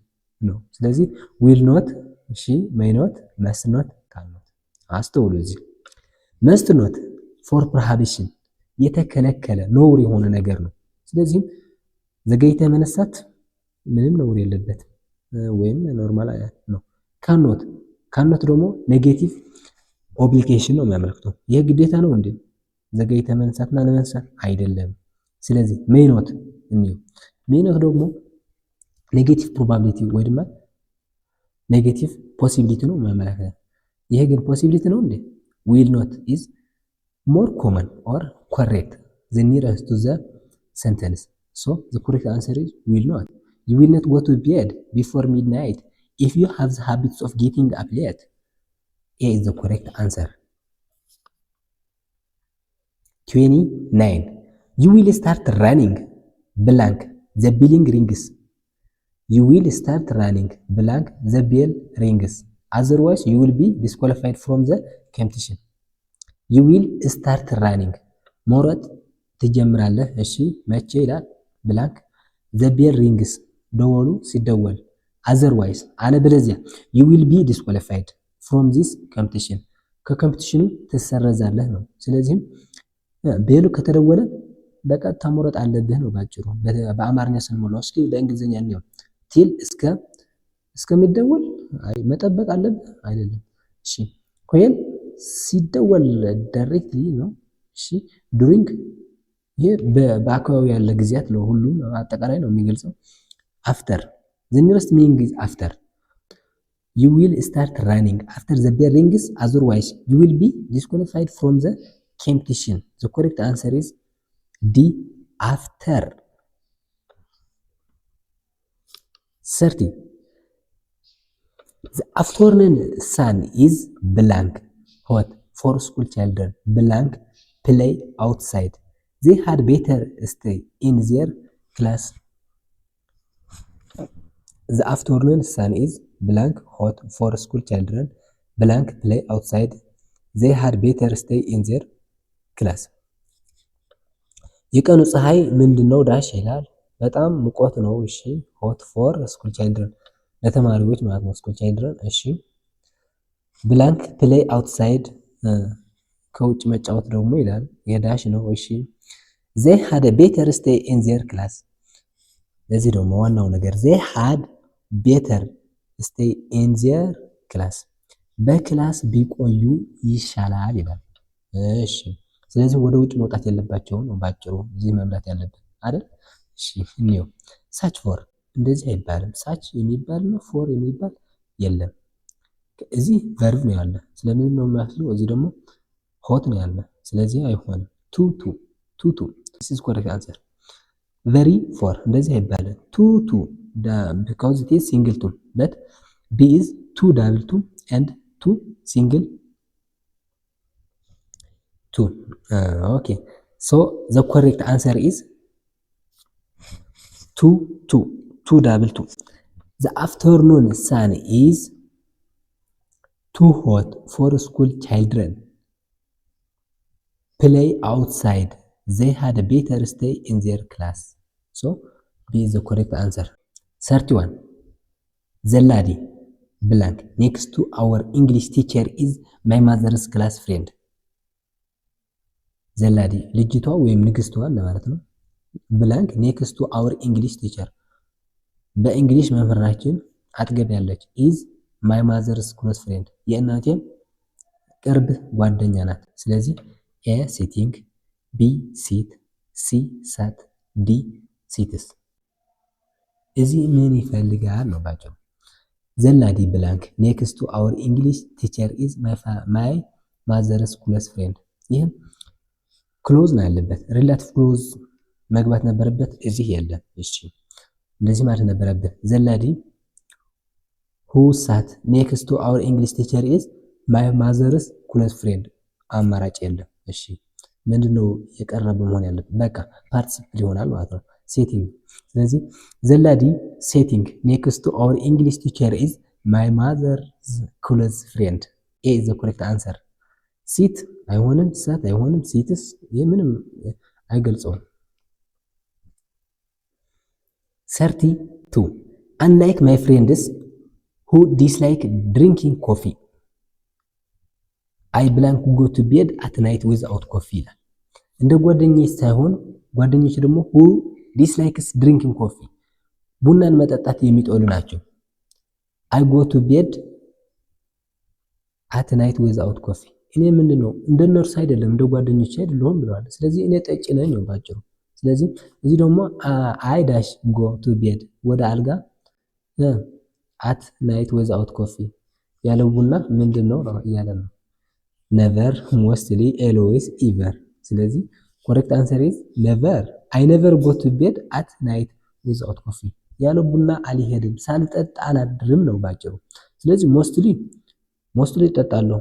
ነው። ስለዚህ will not እሺ may not must not cannot። አስተውሉ እዚህ must not for prohibition የተከለከለ ነውር የሆነ ነገር ነው። ስለዚህ ዘገይተህ መነሳት ምንም ነውር የለበትም ወይም ኖርማል ነው። cannot ደግሞ ኔጌቲቭ ኦብሊጌሽን ነው የሚያመለክተው። ይሄ ግዴታ ነው እንዴ ዘገይተህ መነሳትና ለመነሳት አይደለም። ስለዚህ may not እንዩ። ሜኖት ደግሞ ኔጌቲቭ ፕሮባቢሊቲ ወይ ድማ ኔጌቲቭ ፖሲቢሊቲ ነው ማመላከት። ይሄ ግን ፖሲቢሊቲ ነው እንዴ? ዊል ኖት ኢዝ ሞር ኮመን ኦር ኮሬክት ዘ ኒረስት ቱ ዘ sentence. So the correct answer is will not. You will not go to bed before midnight if you have the habits of getting up late. A is the correct answer. 29. You will start running blank the bell rings. You will start running blank the bell rings. Otherwise you will be disqualified from the competition. You will start running መሮጥ ትጀምራለህ። እሺ መቼ ይላል ብላንክ ዘ ቤል ሪንግስ ደወሉ ሲደወል። አዘርዋይስ አለበለዚያ you will be disqualified from this competition ከኮምፒቲሽኑ ትሰረዛለህ ነው። ስለዚህም ቤሉ ከተደወለ በቀጥታ መሮጥ አለብህ ነው ባጭሩ። በአማርኛ ስንሞላው እስኪ በእንግሊዝኛ እንየው። ቲል እስከሚደወል መጠበቅ አለብህ አይደለም። እሺ ኮይን ሲደወል ዳይሬክትሊ ነው። እሺ ዱሪንግ ይሄ በአካባቢ ያለ ጊዜያት ነው፣ ሁሉም አጠቃላይ ነው የሚገልጸው። አፍተር the nearest meaning is after. You will start running after the bell rings, otherwise you will be disqualified from the competition. The correct answer is D, after. 30. The afternoon sun is blank hot for school children blank play outside. They had better stay in their class. The afternoon sun is blank hot for school children blank play outside. They had better stay in their class. የቀኑ ፀሐይ ምንድነው ዳሽ ይላል። በጣም ሙቀት ነው። እሺ hot for school children ለተማሪዎች ማለት ነው school children። እሺ blank play outside ከውጭ መጫወት ደግሞ ይላል የዳሽ ነው። እሺ they had a better stay in their class። ለዚህ ደግሞ ዋናው ነገር they had better stay in their class በክላስ ቢቆዩ ይሻላል ይላል። እሺ ስለዚህ ወደ ውጭ መውጣት የለባቸውም ነው ባጭሩ እዚህ መምራት ያለብን አይደል? እሺ እንየው። ሳች ፎር እንደዚህ አይባልም። ሳች የሚባል ነው ፎር የሚባል የለም። እዚህ ቨርብ ነው ያለ። ስለምን ነው የሚያስለው? እዚህ ደግሞ ሆት ነው ያለ። ስለዚህ አይሆንም። ቱ this is correct answer. very for እንደዚህ አይባልም። ቱ because it is single two, but B is two double two and two single two. Okay, so the correct answer is two double two. The afternoon sun is too hot for school children play outside. They had a better stay in their class. So B is the correct answer. 31. The lady blank next to our English teacher is my mother's class friend. The lady ልጅቷ ወይም ንግስቷ ለማለት ነው። blank next to our English teacher በእንግሊሽ መምህራችን አጠገብ ያለች is my mother's close friend የእናቴ ቅርብ ጓደኛ ናት። ስለዚህ A sitting, B sit, C sat, D sits. እዚህ ምን ይፈልጋል ነው ባጭሩ። The lady blank next to our English teacher is my mother's close friend. ይህም ክሎዝ ነው ያለበት። ሪላቲቭ ክሎዝ መግባት ነበረበት፣ እዚህ የለም። እሺ እንደዚህ ማለት ነበረበት። The lady who sat next to our English teacher is my mother's close friend. አማራጭ የለም። እሺ ምንድነው የቀረበ መሆን ያለበት? በቃ ፓርቲሲፕል ይሆናል ማለት ነው። ሴቲንግ። ስለዚህ the lady sitting next to our English teacher is my mother's close friend. A is the correct answer. sit አይሆንም፣ sat አይሆንም፣ sits ምንም አይገልጸውም። 32. Unlike my friends who dislike drinking coffee, I blank go to bed at night without coffee ይላል። እንደ ጓደኞች ሳይሆን ጓደኞች ደግሞ who dislikes drinking coffee ቡናን መጠጣት የሚጠሉ ናቸው። I go to bed at night without coffee እኔ ምንድነው እንደነርሱ አይደለም እንደ ጓደኞች አይደለም ብለዋል። ስለዚህ እኔ ጠጪ ነኝ ነው ባጭሩ። ስለዚህ እዚህ ደግሞ አይ ዳሽ ጎ ቱ ቤድ ወደ አልጋ አት ናይት ዊዛውት ኮፊ ያለ ቡና ምንድን ነው እያለ ነው። ነቨር፣ ሞስትሊ፣ ኤልዌይስ፣ ኢቨር። ስለዚህ ኮሬክት አንሰር ኢዝ ነቨር። አይ ነቨር ጎ ቱ ቤድ አት ናይት ዊዛውት ኮፊ ያለ ቡና አልሄድም፣ ሳልጠጣ አላድርም ነው ባጭሩ። ስለዚህ ሞስትሊ እጠጣለሁ፣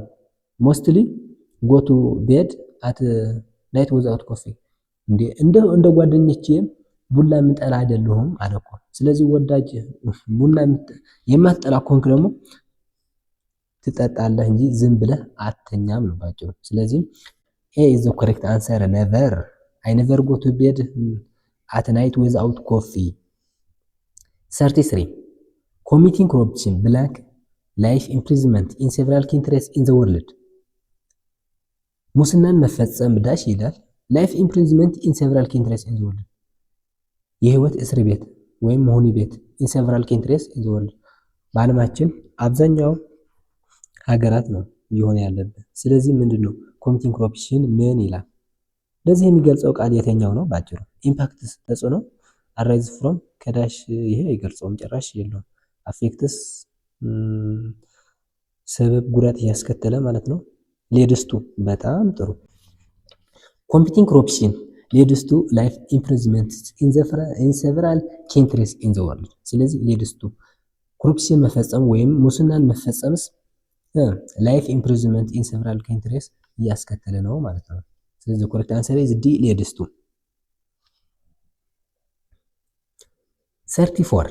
ሞስትሊ ጎ ቱ ቤድ አት ናይት ዊዛውት ኮፊ። እንደ ጓደኞቼ ቡና የምጠላ አይደለሁም አለ እኮ። ስለዚህ ወዳጅ ቡና የማትጠላ ከሆንክ ደግሞ ትጠጣለህ እንጂ ዝም ብለህ አተኛም ነው ባጭሩ። ስለዚህ ኤ ኢዝ ዘ ኮሬክት አንሰር ነቨር። አይ ነቨር ጎ ቱ ቤድ አት ናይት ዊዛውት ኮፊ። 33 ኮሚቲንግ ኮረፕሽን ብላክ ላይፍ ኢምፕሪዝመንት ኢን ሴቨራል ካንትሪስ ኢን ዘ ወርልድ። ሙስናን መፈጸም ዳሽ ይላል። ላይፍ ኢምፕሪዝመንት ኢን ሴቨራል ካንትሪስ ኢን ዘ ወርልድ የህይወት እስር ቤት ወይም መሆኒ ቤት ኢን ሴቨራል ካንትሪስ ኢን ዘ ወርልድ በዓለማችን አብዛኛው ሀገራት ነው እየሆነ ያለበት። ስለዚህ ምንድነው ኮሚቲንግ ኮረፕሽን ምን ይላል? ለዚህ የሚገልጸው ቃል የተኛው ነው ባጭሩ። ኢምፓክትስ ተጽዕኖ፣ አራይዝ ፍሮም ከዳሽ ይሄ አይገልጸውም ጭራሽ የለውም። አፌክትስ ሰበብ ጉዳት እያስከተለ ማለት ነው። ሌድስቱ በጣም ጥሩ። ኮሚቲንግ ኮረፕሽን ሌድስቱ ላይፍ ኢምፕሪዝመንት ኢን ሴቨራል ካንትሪስ ኢን ዘ ወርልድ። ስለዚህ ሌድስቱ ኮረፕሽን መፈጸም ወይም ሙስናን መፈጸምስ ላይፍ ኢምፕሪዝመንት ኢን ሴቨራል ካንትሪስ እያስከተለ ነው ማለት ነው። ስለዚህ ኮሬክት አንሰር ኢዝ ዲ ሌድስቱ። 34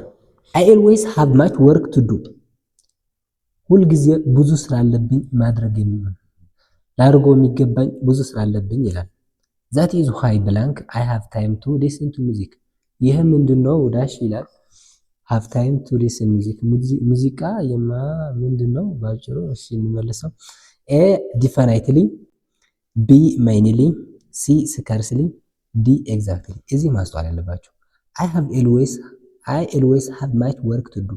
I always have much work to do ሁልጊዜ ብዙ ስራ አለብኝ ላድርገው የሚገባኝ ብዙ ስራ አለብኝ ይላል። that is why blank I have time to listen to music ይህ ምንድነው ዳሽ ይላል። have time to listen music ሙዚቃ ምንድነው ባጭሩ? እሺ እንመልሰው። A definitely፣ B mainly፣ C scarcely፣ D exactly። እዚህ ማስተዋል ያለባችሁ I always have much work to do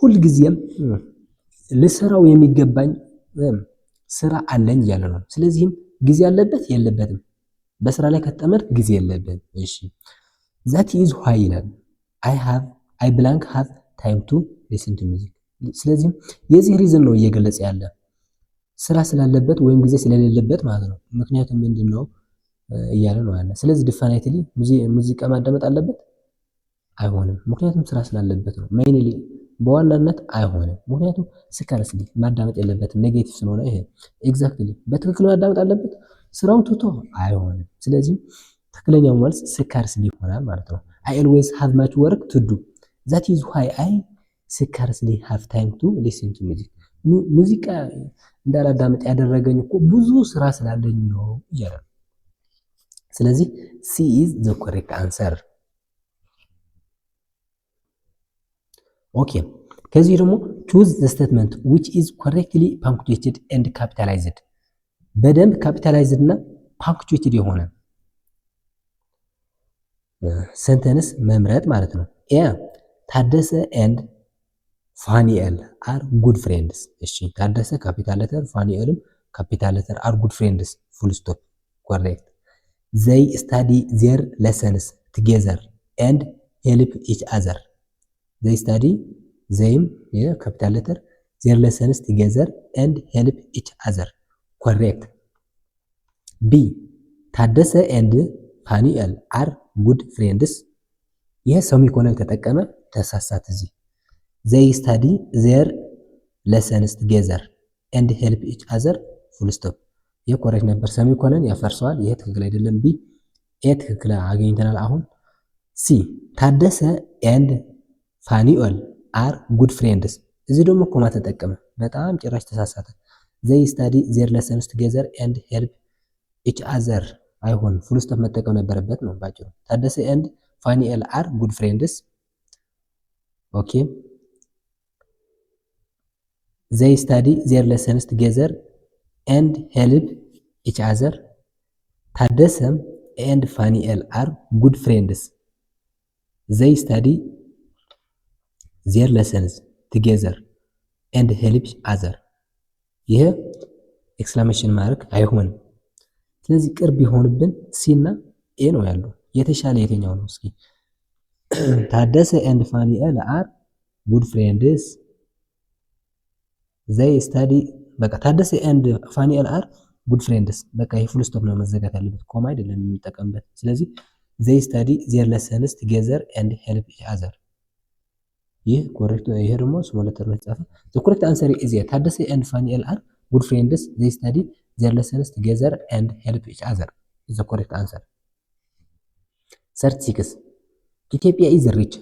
ሁልጊዜም ልሰራው የሚገባኝ ስራ አለኝ እያለ ነው። ስለዚህም ጊዜ አለበት የለበትም? በስራ ላይ ከተጠመድክ ጊዜ የለበትም። እሺ that is why ይላል I blank have time to listen to music። ስለዚህ የዚህ ሪዝን ነው እየገለጸ ያለ ስራ ስላለበት ወይም ጊዜ ስለሌለበት ማለት ነው። ምክንያቱም ምንድነው እያለ ነው ያለ። ስለዚህ ዲፋይናይትሊ ሙዚቃ ማዳመጥ አለበት አይሆንም፣ ምክንያቱም ስራ ስላለበት ነው። ሜይንሊ በዋናነት አይሆንም፣ ምክንያቱም ስካርስሊ ማዳመጥ የለበትም ኔጌቲቭ ስለሆነ። ይሄ ኤግዛክትሊ በትክክል ማዳመጥ አለበት ስራውን ትቶ አይሆንም። ስለዚህ ትክክለኛው መልስ ስካርስሊ ይሆናል ማለት ነው። I always have much work to do that is why I scarcely have time to listen to music ሙዚቃ እንዳላዳመጥ ያደረገኝ እኮ ብዙ ስራ ስላለኝ ነው እያለ። ስለዚህ C is the correct answer። ኦኬ ከዚህ ደግሞ choose the statement which is correctly punctuated and capitalized በደንብ ካፒታላይዝድ እና ፓንክቹዌትድ የሆነ ሰንተንስ መምረጥ ማለት ነው። ታደሰ and ፋኒኤል are good friends። እሺ ታደሰ ካፒታል ሌተር ፋኒኤልም ካፒታል ሌተር are good friends full stop correct። they study their lessons together and help each other they study them capital letter their lessons together and help each other correct። B ታደሰ and ፋኒኤል are good friends ይሄ ሰሚኮነን ተጠቀመ ተሳሳተ። እዚህ they study their lessons together and help each other full stop ይሄ ኮሬክት ነበር። ሰሚኮነን ያፈርሰዋል። ይሄ ትክክል አይደለም። B ኤ ትክክል አገኝተናል። አሁን C ታደሰ and ፋኒኤል are good friends እዚህ ደግሞ ኮማ ተጠቀመ። በጣም ጭራሽ ተሳሳተ። they study their lessons together and help each other አይሆን full stop መጠቀም ነበረበት ነው ባጭሩ። ታደሰ and ፋኒኤል are good friends ኦኬ they study their lessons together and help each other ታደሰ and ፋኒኤል are good friends they study their lessons together and help each other ይሄ ኤክስክላሜሽን ማርክ አይሆንም። ስለዚህ ቅርብ ይሆንብን ሲ እና ኤ ነው ያለው። የተሻለ የትኛው ነው? እስኪ ታደሰ ኤንድ ፋኒኤል አር ጉድ ፍሬንድስ ዘይ ስታዲ። በቃ ታደሰ ኤንድ ፋኒኤል አር ጉድ ፍሬንድስ። በቃ ይሄ ፉል ስቶፕ ነው መዘጋት ያለበት፣ ኮማ አይደለም የሚጠቀምበት። ስለዚህ ዘይ ስታዲ ዜር ለሰንስ ቱጌዘር ኤንድ ሄልፕ ኢች አዘር። ይህ ኮሬክት። ይሄ ደግሞ ስሞል ሌተር ነው የተጻፈ። ዘ ኮሬክት አንሰር ኢዝ ታደሰ ኤንድ ፋኒኤል አር ጉድ ፍሬንድስ ዘይ ስታዲ ዜር ለሰንስ ቱጌዘር ኤንድ ሄልፕ ኢች አዘር ኢዝ ዘ ኮሬክት አንሰር። 36 ኢትዮጵያ ኢዝ ሪች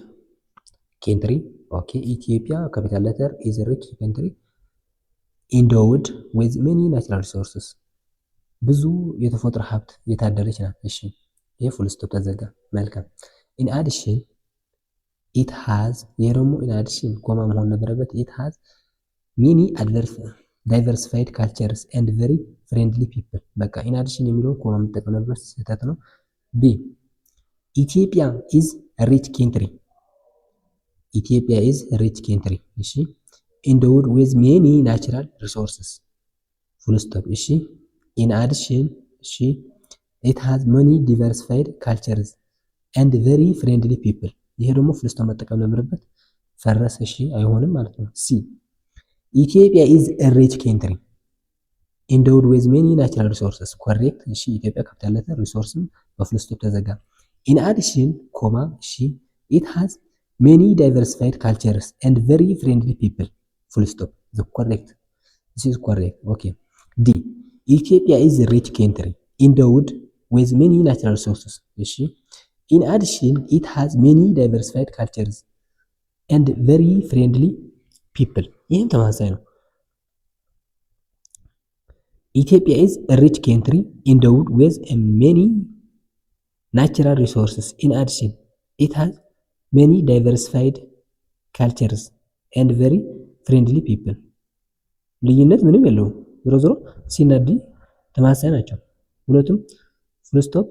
ኬንትሪ። ኦኬ ኢትዮጵያ ካፒታል ሌተር ኢዝ ሪች ኬንትሪ ኢንዶውድ ዊዝ ሜኒ ናቹራል ሪሶርስስ። ብዙ የተፈጥሮ ሀብት የታደለች ናት። እሺ ይሄ ፉል ስቶፕ ተዘጋ። መልካም። ኢን አዲሽን ኢት ሃዝ። ይሄ ደግሞ ኢን አዲሽን ኮማ መሆን ነበረበት። ኢት ሃዝ ሜኒ ዳይቨርሲፋይድ ካልቸርስ ኤንድ ቨሪ ፍሬንድሊ ፒፕል። በቃ ኢን አዲሽን የሚለውን ኮማ የምጠቀም ነበር፣ ስህተት ነው። ቢ ኢትዮጵያ ኢዝ ሪች ኬንትሪ። ኢትዮጵያ ኢዝ ሪች ኬንትሪ። እሺ ኢንዶውድ ዊዝ ሜኒ ናቹራል ሪሶርስስ ፉል ስቶፕ። እሺ ኢን አዲሽን። እሺ ኢት ሃዝ ሜኒ ዲቨርሲፋይድ ካልቸርስ ኤንድ ቨሪ ፍሬንድሊ ፒፕል። ይሄ ደግሞ ፉል ስቶፕ መጠቀም ነበረበት፣ ፈረሰ። እሺ አይሆንም ማለት ነው። ሲ ኢትዮጵያ ኢዝ ሪች ኬንትሪ ኢንዶውድ ዊዝ ሜኒ ናቹራል ሪሶርስስ ኮሬክት። እሺ ኢትዮጵያ ካፒታል ሌተር ሪሶርስም በፉል ስቶፕ ተዘጋ። ኢን አዲሽን ኮማ። እሺ ኢት ሃዝ ሜኒ ዳይቨርሲፋይድ ካልቸርስ ኤንድ ቨሪ ፍሬንድሊ ፒፕል ፉል ስቶፕ። ዘ ኮሬክት ዚስ ኢዝ ኮሬክት። ኦኬ ዲ ኢትዮጵያ ኢዝ ሪች ኬንትሪ ኢንዶውድ ዊዝ ሜኒ ናቹራል ሪሶርስስ። እሺ ኢን አዲሽን ኢት ሃዝ ሜኒ ዳይቨርሲፋይድ ካልቸርስ ኤንድ ቨሪ ፍሬንድሊ ፒፕል። ይህም ተመሳሳይ ነው። ኢትዮጵያ ኢዝ ሪች ኬንትሪ ኢንዶውድ ዊዝ ሜኒ ናቹራል ሪሶርስስ ኢን አዲሽን ኢት ሃዝ ሜኒ ዳይቨርሲፋይድ ካልቸርስ ኤንድ ቨሪ ፍሬንድሊ ፒፕል። ልዩነት ምንም የለውም። ዞሮ ዞሮ ሲና ዲ ተመሳሳይ ናቸው ሁለቱም። ፉል ስቶፕ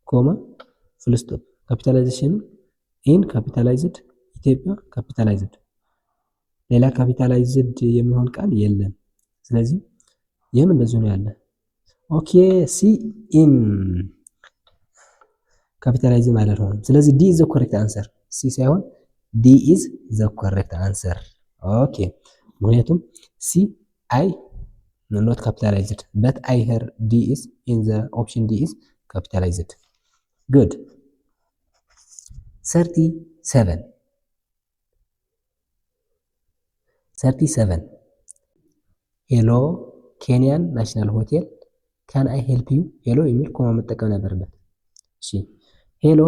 ኮማ ፉል ስቶፕ። ካፒታላይዜሽን ኢን ካፒታላይዝድ፣ ኢትዮጵያ ካፒታላይዝድ። ሌላ ካፒታላይዝድ የሚሆን ቃል የለም። ስለዚህ ይህም እንደዚሁ ነው ያለ። ኦኬ ሲ ኢን ካፒታላይዝድ ማለት ነው። ስለዚህ ዲ ኢዝ ዘ ኮሬክት አንሰር። ሲ ሳይሆን ዲ ኢዝ ዘ ኮሬክት አንሰር። ኦኬ ምክንያቱም ሲ አይ ኖት ካፒታላይዝድ በት አይ ሄር ዲ ኢዝ ኢን ዘ ኦፕሽን ዲ ኢዝ ካፒታላይዝድ። ጉድ 37 ሄሎ ኬንያን ናሽናል ሆቴል ካን አይ ሄልፕ ዩ። ሄሎ የሚል ኮማ መጠቀም ነበረበት። እሺ ሄሎ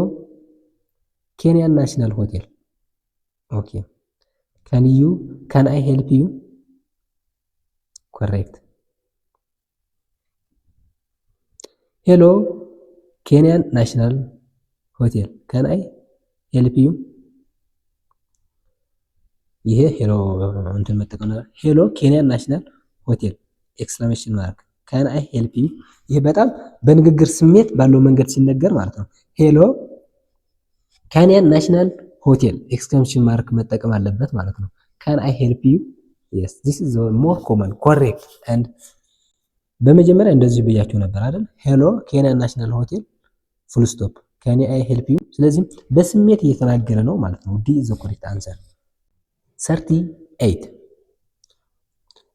ኬንያን ናሽናል ሆቴል። ኦኬ ካን አይ ሄልፕ ዩ ኮሬክት። ሄሎ ኬንያን ናሽናል ሆቴል ካን አይ ሄልፕ ዩ። ይሄ ሄሎ እንትን መጠቀም ነበር። ሄሎ ኬንያን ናሽናል ሆቴል ኤክስክላሜሽን ማርክ ካን አይ ሄልፕ ዩ። ይሄ በጣም በንግግር ስሜት ባለው መንገድ ሲነገር ማለት ነው። ሄሎ ኬንያን ናሽናል ሆቴል ኤክስክላሜሽን ማርክ መጠቀም አለበት ማለት ነው። ካን አይ ሄልፕ ዩ yes this is the more common correct and በመጀመሪያ እንደዚህ ብያችሁ ነበር አይደል? ሄሎ ኬንያን ናሽናል ሆቴል ፉል ስቶፕ ካን አይ ሄልፕ ዩ። ስለዚህ በስሜት እየተናገረ ነው ማለት ነው። ዲ ኢዝ ዘ ኮሬክት አንሰር። 38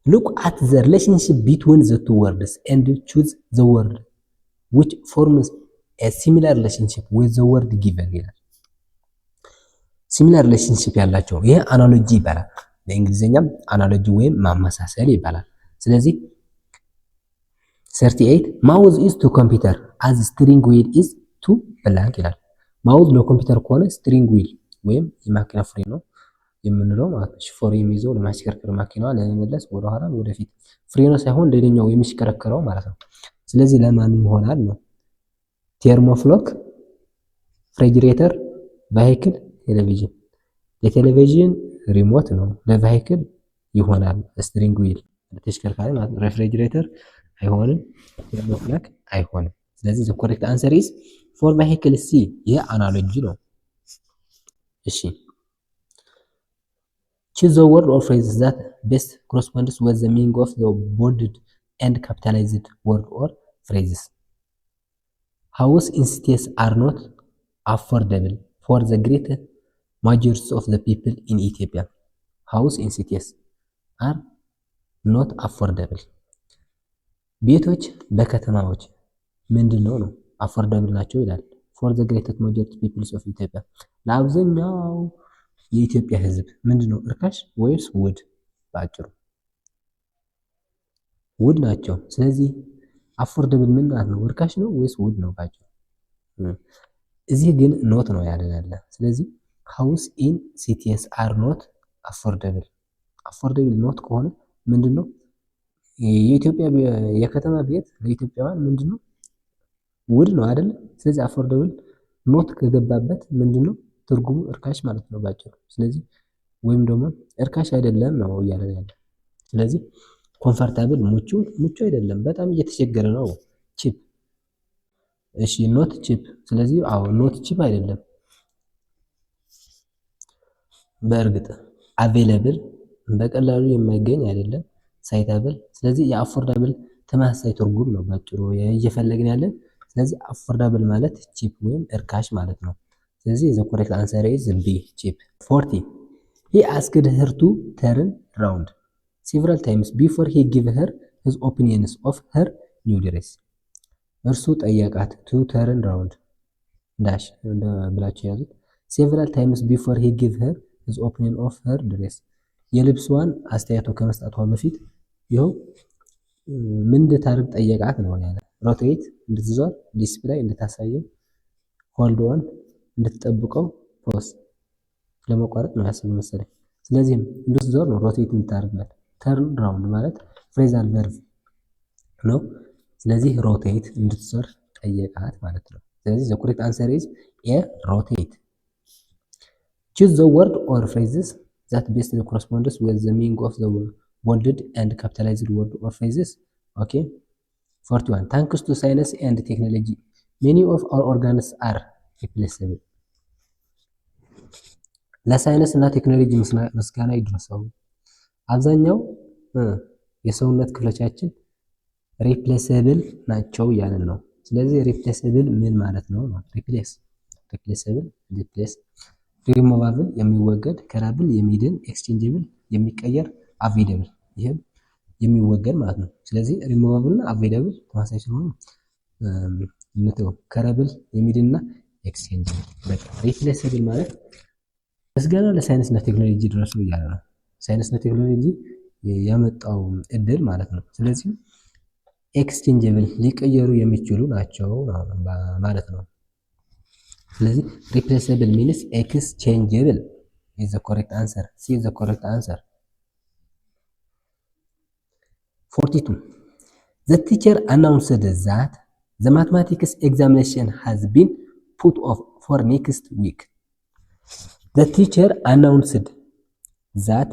look at the relationship between the two words and choose the word which forms a similar relationship with the word given ይላል። ሲሚላር ሪሌሽንሺፕ ያላቸው ይሄ አናሎጂ ይባላል። በእንግሊዝኛም አናሎጂ ወይም ማመሳሰል ይባላል። ስለዚህ 38 ማውዝ ኢዝ ቱ ኮምፒውተር አዝ ስትሪንግ ዊል ኢዝ ቱ ብላንክ ይላል። ማውዝ ለኮምፒውተር ከሆነ ስትሪንግ ዊል ወይም የማኪና ፍሬ ነው የምንለው ማለት ነው። ፎር የሚይዘው ለማሽከርከር ማኪናዋ ለመመለስ ወደኋላ ወደፊት ፍሬ ነው ሳይሆን ሌላኛው የሚሽከረከረው ማለት ነው። ስለዚህ ለማን ይሆናል ነው? ቴርሞፍሎክ፣ ፍሪጅሬተር፣ ቫይክል፣ ቴሌቪዥን። የቴሌቪዥን ሪሞት ነው። ለቫይክል ይሆናል ስትሪንግ ዊል ተሽከርካሪ ማለት ነው። ሬፍሪጅሬተር አይሆንም፣ ቴርሞፍሎክ አይሆንም። ስለዚህ ዘ ኮሬክት አንሰር ኢዝ ፎር ቫይክል ሲ። ይሄ አናሎጂ ነው። እሺ choose the word or phrase that best corresponds with the meaning of the bolded and capitalized word or phrases. ሃውስ ኢን ሲቲስ አር ኖት አፎርደብል ፎር ዘ ግሬት ማጆሪቲ ኦፍ ዘ ፒፕል ኢን ኢትዮጵያ። ሃውስ ኢን ሲቲስ አር ኖት አፎርደብል። ቤቶች በከተማዎች ምንድን ነው አፎርደብል ናቸው ይላል። ፎር ዘ ግሬተስት ማጆሪቲ ፒፕልስ ኦፍ ኢትዮጵያ ለአብዛኛው የኢትዮጵያ ህዝብ ምንድን ነው እርካሽ ወይስ ውድ? በአጭሩ ውድ ናቸው። ስለዚህ አፎርደብል ምን ማለት ነው? እርካሽ ነው ወይስ ውድ ነው? በአጭሩ እዚህ ግን ኖት ነው ያለ። ስለዚህ ሃውስ ኢን ሲቲስ አር ኖት አፎርደብል። አፎርደብል ኖት ከሆነ ምንድነው የኢትዮጵያ የከተማ ቤት ለኢትዮጵያውያን ምንድነው ውድ ነው አይደል? ስለዚህ አፎርደብል ኖት ከገባበት ምንድነው ትርጉሙ እርካሽ ማለት ነው ባጭሩ። ስለዚህ ወይም ደግሞ እርካሽ አይደለም ነው እያለን ያለ። ስለዚህ ኮምፎርታብል ምቹ አይደለም፣ በጣም እየተቸገረ ነው። ቺፕ እሺ፣ ኖት ቺፕ። ስለዚህ ኖት ቺፕ አይደለም። በእርግጥ አቬለብል በቀላሉ የማይገኝ አይደለም። ሳይታብል። ስለዚህ የአፎርዳብል ተመሳሳይ ትርጉም ነው ባጭሩ እየፈለግን ያለን። ስለዚህ አፎርዳብል ማለት ቺፕ ወይም እርካሽ ማለት ነው። ስለዚህ the correct answer is B, cheap. 40. He asked her to turn round several times before he gave her his opinions of her new dress. እርሱ ጠየቃት to turn round dash ብላችሁ ያዙት several times before he gave her his opinion of her dress. የልብሷን አስተያየቱ ከመስጠቷ በፊት ይኸው ምን እንድታርግ ጠየቃት ነው ያለ። ሮቴት እንድትዞር፣ ዲስፕላይ እንድታሳየው፣ ሆልድ ኦን እንድትጠብቀው፣ ፖዝ ለመቋረጥ ነው ያሰበው መሰለኝ። ስለዚህ እንድትዞር ነው ሮቴት እንድታርግላት። ተርን ራውንድ ማለት ፍሬዛል ቨርብ ነው። ስለዚህ ሮቴት እንድትዞር ጠየቃት ማለት ነው። ስለዚህ the correct answer is A, rotate. Choose the word or phrases that best corresponds with the meaning of the bolded and capitalized word or phrases. Okay. 41. Thanks to science and technology, many of our organs are replaceable. ለሳይንስ እና ቴክኖሎጂ ምስጋና ይድረሰው። አብዛኛው የሰውነት ክፍሎቻችን ሪፕሌሰብል ናቸው ያለን ነው። ስለዚህ ሪፕሌሰብል ምን ማለት ነው? ሪፕሌሰብል ሪፕሌስ፣ ሪሙቫብል የሚወገድ፣ ከራብል የሚድን፣ ኤክስቼንጀብል የሚቀየር፣ አቬይለብል ይሄም የሚወገድ ማለት ነው። ስለዚህ ሪሙቫብል እና አቬይለብል ተመሳሳይ ስለሆኑ እንተው። ከራብል የሚድንና ኤክስቼንጀብል። በቃ ሪፕሌሰብል ማለት ምስጋና ለሳይንስና ቴክኖሎጂ ድረሱ እያለ ነው። ሳይንስና ቴክኖሎጂ ያመጣው እድል ማለት ነው። ስለዚህ ኤክስቼንጀብል ሊቀየሩ የሚችሉ ናቸው ማለት ነው። ስለዚህ replaceable means exchangeable is the correct answer. C is the correct answer. 42. The teacher announced that the mathematics examination has been put off for next week. The teacher announced that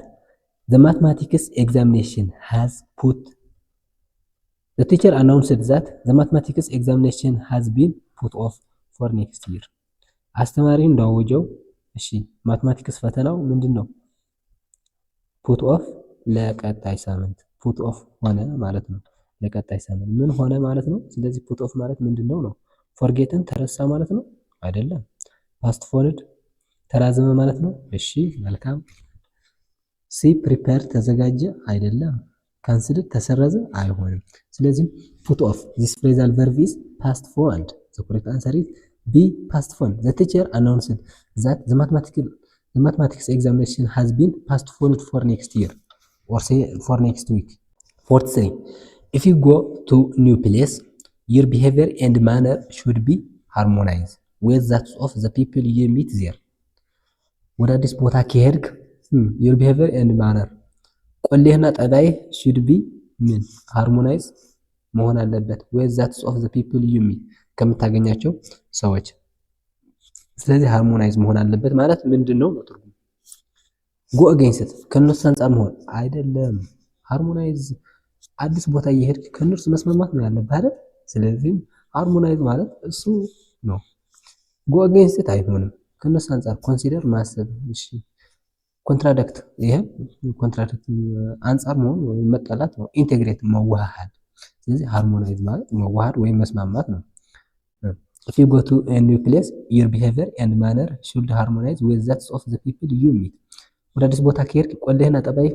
the mathematics examination has put The teacher announced that the mathematics examination has been put off for next year. አስተማሪው እንዳወጀው እሺ ማትማቲክስ ፈተናው ምንድነው? ፑት ኦፍ ለቀጣይ ሳምንት ፑት ኦፍ ሆነ ማለት ነው። ለቀጣይ ሳምንት ምን ሆነ ማለት ነው? ስለዚህ ፑት ኦፍ ማለት ምንድነው ነው? ፎርጌትን ተረሳ ማለት ነው አይደለም። ፓስት ፎርድ ተራዘመ ማለት ነው። እሺ መልካም። ሲ ፕሪፔር ተዘጋጀ አይደለም። ካንስል ተሰረዘ አይሆንም። ስለዚህ ፑት ኦፍ this phrasal verb is past forward. The correct answer is B, past forward. The teacher announced that the mathematics examination has been postponed for next year or say for next week. 43. If you go to new place, your behavior and manner should be harmonized with that of the people you meet there. ወደ አዲስ ቦታ ከሄድክ your behavior and manner ቆሌህና ጠባይ should be ምን harmonize መሆን አለበት with that of the people you meet ከምታገኛቸው ሰዎች። ስለዚህ ሃርሞናይዝ መሆን አለበት ማለት ምንድነው ነው ትርጉሙ? go against ከነሱ አንፃር መሆን አይደለም። ሃርሞናይዝ አዲስ ቦታ እየሄድክ ከነሱ መስማማት ነው ያለብህ አይደል? ስለዚህ ሃርሞናይዝ ማለት እሱ ነው። go against አይሆንም። ከነሱ አንፃር ኮንሲደር ማሰብ። እሺ ኮንትራዲክት ይሄ ኮንትራዲክት አንፃር መሆን ወይ መጣላት ነው። ኢንቴግሬት መዋሃድ። ስለዚህ ሃርሞናይዝ ማለት መዋሃድ ወይም መስማማት ነው። if you go to a new place your behavior and manner should harmonize with that of the people you meet ወደ አዲስ ቦታ ከሄድክ ቆልህና ጠባይ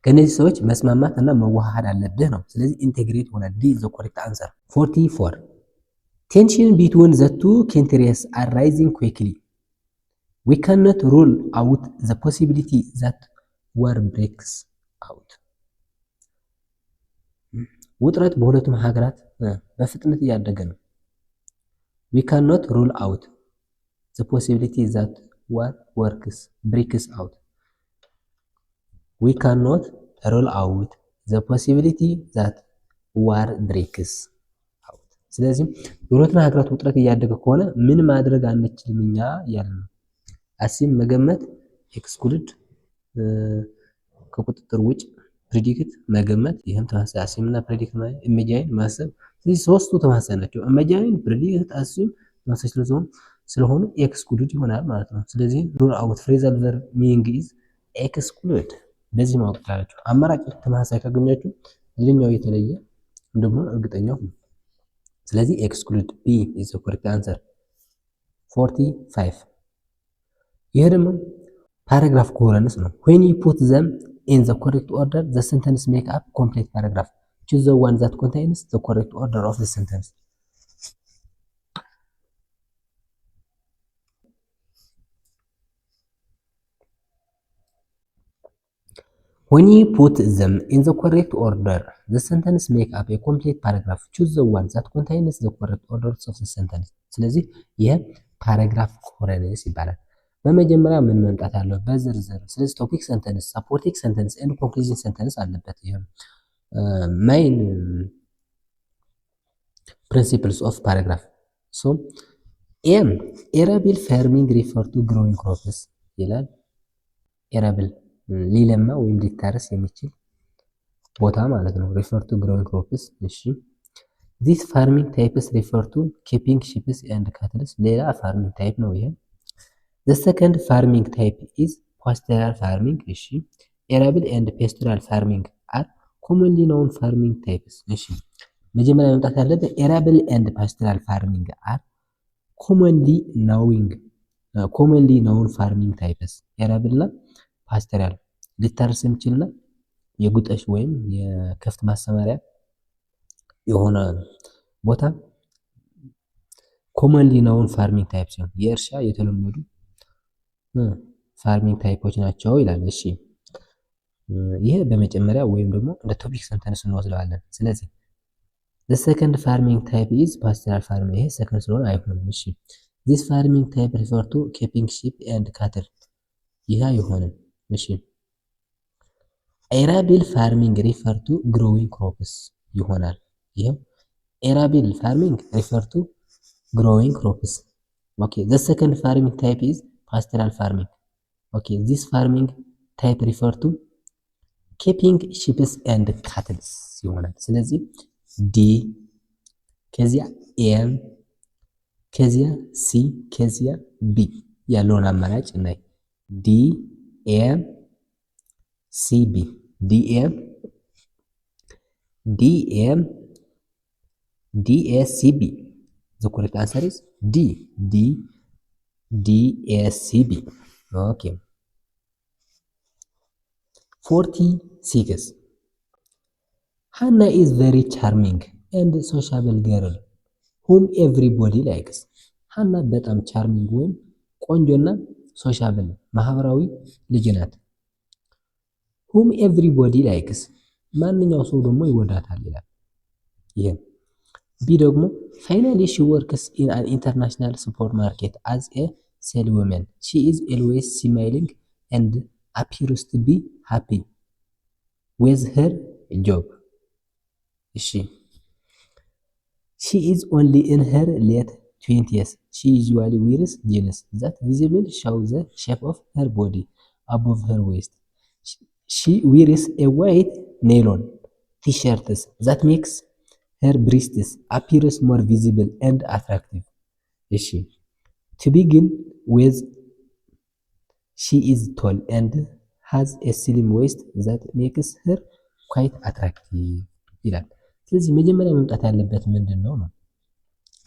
ከነዚህ ሰዎች መስማማት እና መዋሃድ አለብህ ነው። ስለዚህ ኢንቴግሬት ሆነ ዲ is the correct answer 44 tension between the two countries are rising quickly we cannot rule out the possibility that war breaks out ውጥረት በሁለቱም ሀገራት በፍጥነት እያደገ ነው we cannot rule out the possibility that war breaks out we cannot rule out the possibility that war breaks out ስለዚህ የሁለቱም ሀገራት ውጥረት እያደገ ከሆነ ምን ማድረግ አንችልም እኛ ያለ ነው አሲም መገመት ኤክስክሉድ ከቁጥጥር ውጭ ፕሪዲክት መገመት ይሄም ተመሳሳይ አሲም እና ፕሪዲክት ማለት ኢሜጂን ማሰብ ስለዚህ ሶስቱ ተመሳሳይ ናቸው ኢሜጂን ፕሪዲክት አሲም ተመሳሳይ ስለሆኑ ኤክስክሉድ ይሆናል ማለት ነው ስለዚህ ሩል አውት ፍሬዛል ቨርብ ሚኒንግ ኢዝ ኤክስክሉድ በዚህ ማወቅ ታላችሁ አማራጭ ተመሳሳይ ካገኛችሁ ሌላኛው የተለየ እንደሆነ እርግጠኛ ሁኑ ስለዚህ ኤክስክሉድ ቢ ኢዝ ዘ ኮሬክት አንሰር 45 ይሄ ደግሞ ፓራግራፍ ኮሄረንስ ነው when you put them in the correct order the sentence make up complete paragraph choose the one that contains the correct order of the sentence when you put them in the correct order the sentence make up a complete paragraph choose the one that contains the correct orders of the sentence ስለዚህ ይሄ ፓራግራፍ ኮሄረንስ ይባላል በመጀመሪያ ምን መምጣት አለው በዝርዝር ስለዚህ ቶፒክ ሰንተንስ ሰፖርቲንግ ሰንተንስ ኤንድ ኮንክሉዥን ሰንተንስ አለበት ይሄ ማይን ፕሪንሲፕልስ ኦፍ ፓራግራፍ ሶ ኤም ኤራብል ፋርሚንግ ሪፈር ቱ ግሮዊንግ ክሮፕስ ይላል ኤራብል ሊለማ ወይም ሊታረስ የሚችል ቦታ ማለት ነው ሪፈር ቱ ግሮዊንግ ክሮፕስ እሺ this farming types refer to keeping sheep and cattle ሌላ ፋርሚንግ ታይፕ ነው ይሄ The second farming type is pastoral farming. Arable and pastoral farming are commonly known farming types. መጀመሪያ መምጣት ያለበት arable and pastoral farming are commonly known farming types. arable እና pastoral ሊታረስ የሚችልና የጉጠሽ ወይም የከፍት ማሰማሪያ የሆነ ቦታ commonly known farming types ነው። የእርሻ የተለመዱ ፋርሚንግ ታይፖች ናቸው ይላል እሺ ይሄ በመጀመሪያ ወይም ደግሞ እንደ ቶፒክ ሰንተንስ እንወስደዋለን ስለዚህ the second farming type is pastoral farming ይሄ ሰከንድ ስለሆነ አይሆንም እሺ this farming type refer to keeping sheep and cattle ይሄ አይሆንም እሺ arable farming refer to growing crops ይሆናል ይሄ arable farming refer to growing crops okay the second farming type is pastoral farming okay this farming type refer to keeping sheep and cattle ይሆናል ስለዚህ ዲ ከዚያ ኤም ከዚያ ሲ ከዚያ ቢ ያለውን አማራጭ እናይ ዲ ኤም ሲ ቢ ዲ ኤም ዲ ኤ ሲ ቢ the correct answer is DACB. Okay. 46. Hannah is very charming and sociable girl whom everybody likes. Hannah በጣም charming ወይም ቆንጆና sociable ማህበራዊ ልጅ ናት። whom everybody likes ማንኛው ሰው ደግሞ ይወዳታል ይላል። ይሄ ቢ ደግሞ finally she works in an international supermarket as a saleswoman. She is always smiling and appears to be happy with her job. She is only in her late 20s. She usually wears jeans that visibly show the shape of her body above her waist. She wears a white nylon t-shirt that makes her breasts appears more visible and attractive. To begin with, she is tall and has a slim waist that makes her quite attractive ይላል። ስለዚህ መጀመሪያ መምጣት ያለበት ምንድነው ነው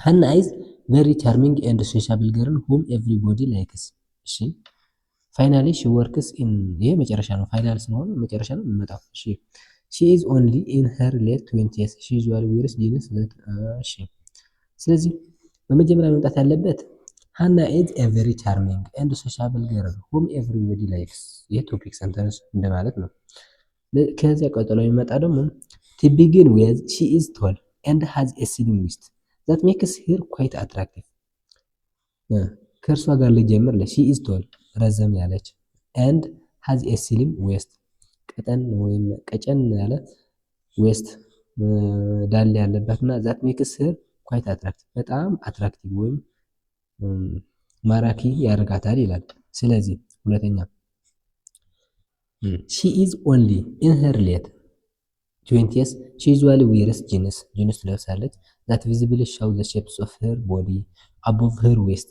ሃና ኢዝ ቬሪ ቻርሚንግ ኤንድ ሶሻብል ገርል ሁም ኤቭሪቦዲ ላይክስ። እሺ ፋይናሊ ሺ ወርክስ ኢን ይሄ መጨረሻ ነው። ፋይናል ስለሆነ መጨረሻ ነው የሚመጣው። እሺ ሺ ኢዝ ኦንሊ ኢን ሄር ሌት 20s ሺ ዩዥዋሊ ዌርስ ጂንስ ዛት እሺ ስለዚህ በመጀመሪያ መምጣት ያለበት ሃና ኢዝ ኤ ቬሪ ቻርሚንግ ኤንድ ሶሻብል ገርል ሁም ኤቭሪቦዲ ላይክስ። ይሄ ቶፒክ ሰንተንስ እንደማለት ነው። ከዚያ ቀጥሎ የሚመጣ ደግሞ to begin with she is tall and has a slim waist that makes her quite attractive። ከእርሷ ጋር ልጀምር she is tall ረዘም ያለች and has a slim waist ቀጠን ወይም ቀጨን ያለ waist ዳሌ ያለባትና that makes her quite attractive በጣም አትራክቲቭ ወይም ማራኪ ያደርጋታል ይላል። ስለዚህ ሁለተኛ she is only in her late 20s she usually wears jeans ትለብሳለች that visibly show the shapes of her body above her waist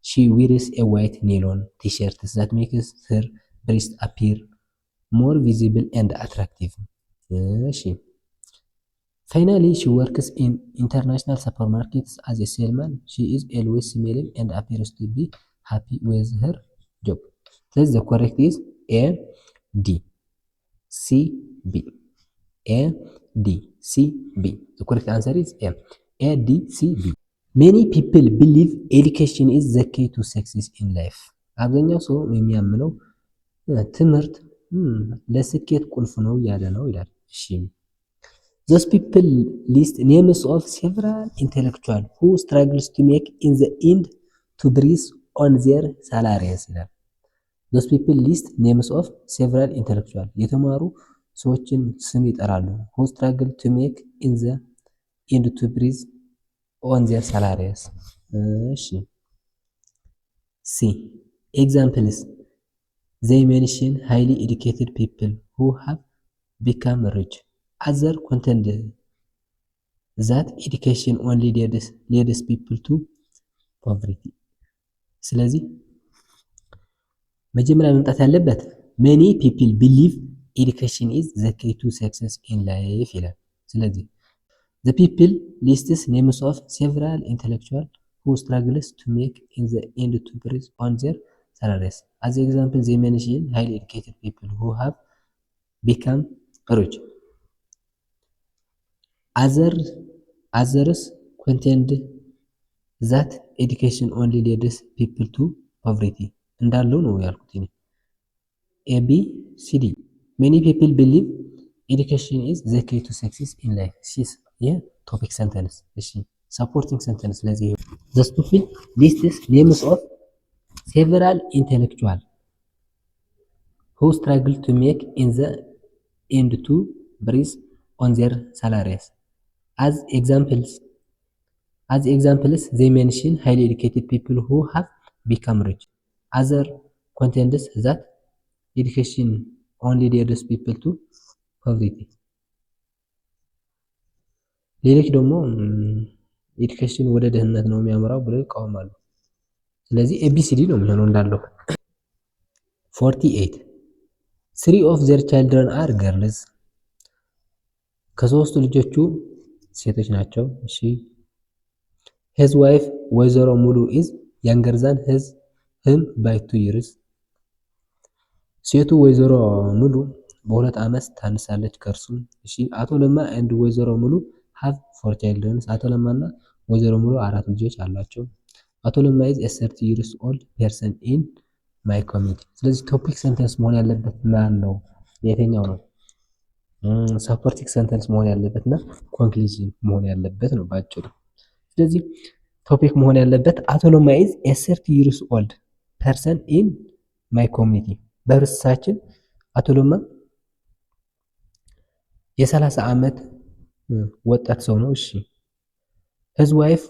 she wears a white nylon t-shirt that makes her breast appear more visible and attractive። እሺ finally she works in international supermarkets as a salesman she is always smiling and appears to be happy with her job። ስለዚህ the correct is A D C B A D C B the correct answer is A D C B many people believe education is the key to success in life አብዛኛው ሰው የሚያምነው ትምህርት ለስኬት ቁልፍ ነው ያለ ነው ይላል። እሺ those people list names of several intellectuals who struggles to make in the end to breathe on their salaries ይላል። those people list names of several intellectuals የተማሩ ሰዎችን ስም ይጠራሉ who struggle to make in the end to breathe on their salaries። እሺ C examples they mention highly educated people who have become rich other contend that education only leads people to poverty። ስለዚህ መጀመሪያ መምጣት ያለበት many people believe education is the key to success in life ይላል። ስለዚህ the people lists names of several intellectuals who struggles to make in the end to breathe on their salaries as example they mention highly educated people who have become rich others contend that education only leads people to poverty እንዳለው ነው ያልኩት እኔ A B C D many people believe education is the key to success in life this የቶፒክ ሰንተንስ። እሺ supporting sentence ለዚህ the people lists names of several intellectuals who struggle to make in the end to breathe on their salaries as examples they mention highly educated people who have become rich other contends that education only leads people to poverty። ሌሎች ደግሞ ኤዱኬሽን ወደ ድህነት ነው የሚያመራው ብለው ይቃወማሉ። ስለዚህ ABCD ነው የሚሆነው እንዳለው። 48 3 of their children are girls ከሶስቱ ልጆቹ ሴቶች ናቸው። እሺ his wife ወይዘሮ ሙሉ is younger than him by 2 years ሴቱ ወይዘሮ ሙሉ በሁለት ዓመት ታንሳለች ከእርሱ። እሺ አቶ ለማ and ወይዘሮ ሙሉ have 4 children አቶ ለማና ወይዘሮ ሙሉ 4 ልጆች አላቸው። አቶ ለማ is a 30 years old person in my community። ስለዚህ ቶፒክ ሰንተንስ መሆን ያለበት ማን ነው? የትኛው ነው? ሰፖርቲንግ ሰንተንስ መሆን ያለበትና ኮንክሉዥን መሆን ያለበት ነው ባጭሩ። ስለዚህ ቶፒክ መሆን ያለበት አቶ ለማ is a 30 years old person in my community በርሳችን አቶ ለማ የ30 ዓመት ወጣት ሰው ነው። እሺ his wife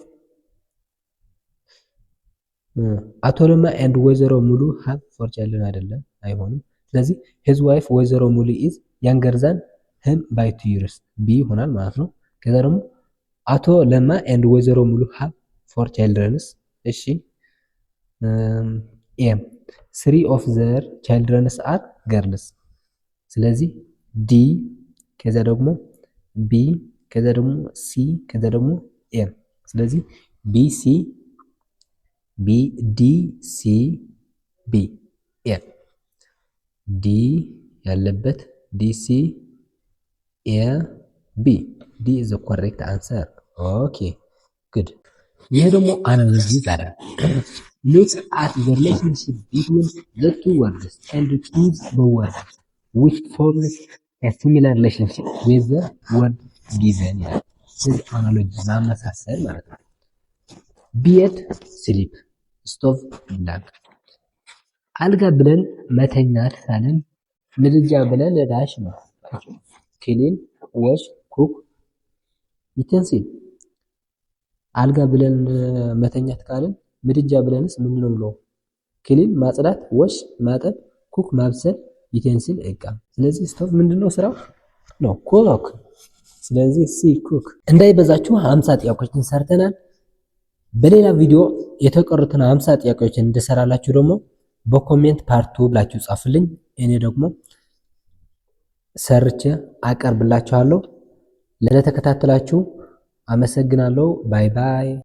አቶ ለማ and ወይዘሮ ሙሉ have 4 children አይደለም አይሆንም። ስለዚህ his wife ወይዘሮ ሙሉ is younger than him by 2 years B ይሆናል ማለት ነው። ከዛ ደግሞ አቶ ለማ and ወይዘሮ ሙሉ have 4 children እሺ A 3 of their children are girls ስለዚህ D ከዛ ደግሞ B ከዛ ደግሞ C ከዛ ደግሞ A ስለዚህ ቢሲ ቢ ዲ ሲ ቢ ኤ ዲ ያለበት ዲ ሲ ኤ ቢ ዲ ኢዝ ዘ ኮሬክት አንሰር። ኦኬ ጉድ። ይሄ ደግሞ አናሎጂ ይባላል። ሉክ አት ዘ ሪሌሽንሺፕ ቢትዊን ዘ ቱ ወርድስ ኤንድ ቹዝ ዘ ወርድ ዊች ፎርምስ ኤ ሲሚላር ሪሌሽንሺፕ ዊዝ ዘ ወርድ ጊቨን ይላል። ስለዚህ አናሎጂ ማመሳሰል ማለት ነው። ቤድ ስሊፕ፣ ስቶቭ ብላንክ። አልጋ ብለን መተኛት ካልን ምድጃ ብለን ዳሽ ነው። ክሊን፣ ዋሽ፣ ኩክ፣ ዩቴንሲል። አልጋ ብለን መተኛት ካልን ምድጃ ብለንስ ምን ነው ብለው? ክሊን ማጽዳት፣ ዋሽ ማጠብ፣ ኩክ ማብሰል፣ ዩቴንሲል እቃ። ስለዚህ ስቶቭ ምንድነው ስራው ነው ኩክ። ስለዚህ ሲ ኩክ። እንዳይበዛችሁ 50 ጥያቄዎችን ሰርተናል። በሌላ ቪዲዮ የተቀሩትን 50 ጥያቄዎችን እንድሰራላችሁ ደግሞ በኮሜንት ፓርቱ ብላችሁ ጻፉልኝ። እኔ ደግሞ ሰርቼ አቀርብላችኋለሁ። ለተከታተላችሁ አመሰግናለሁ። ባይ ባይ።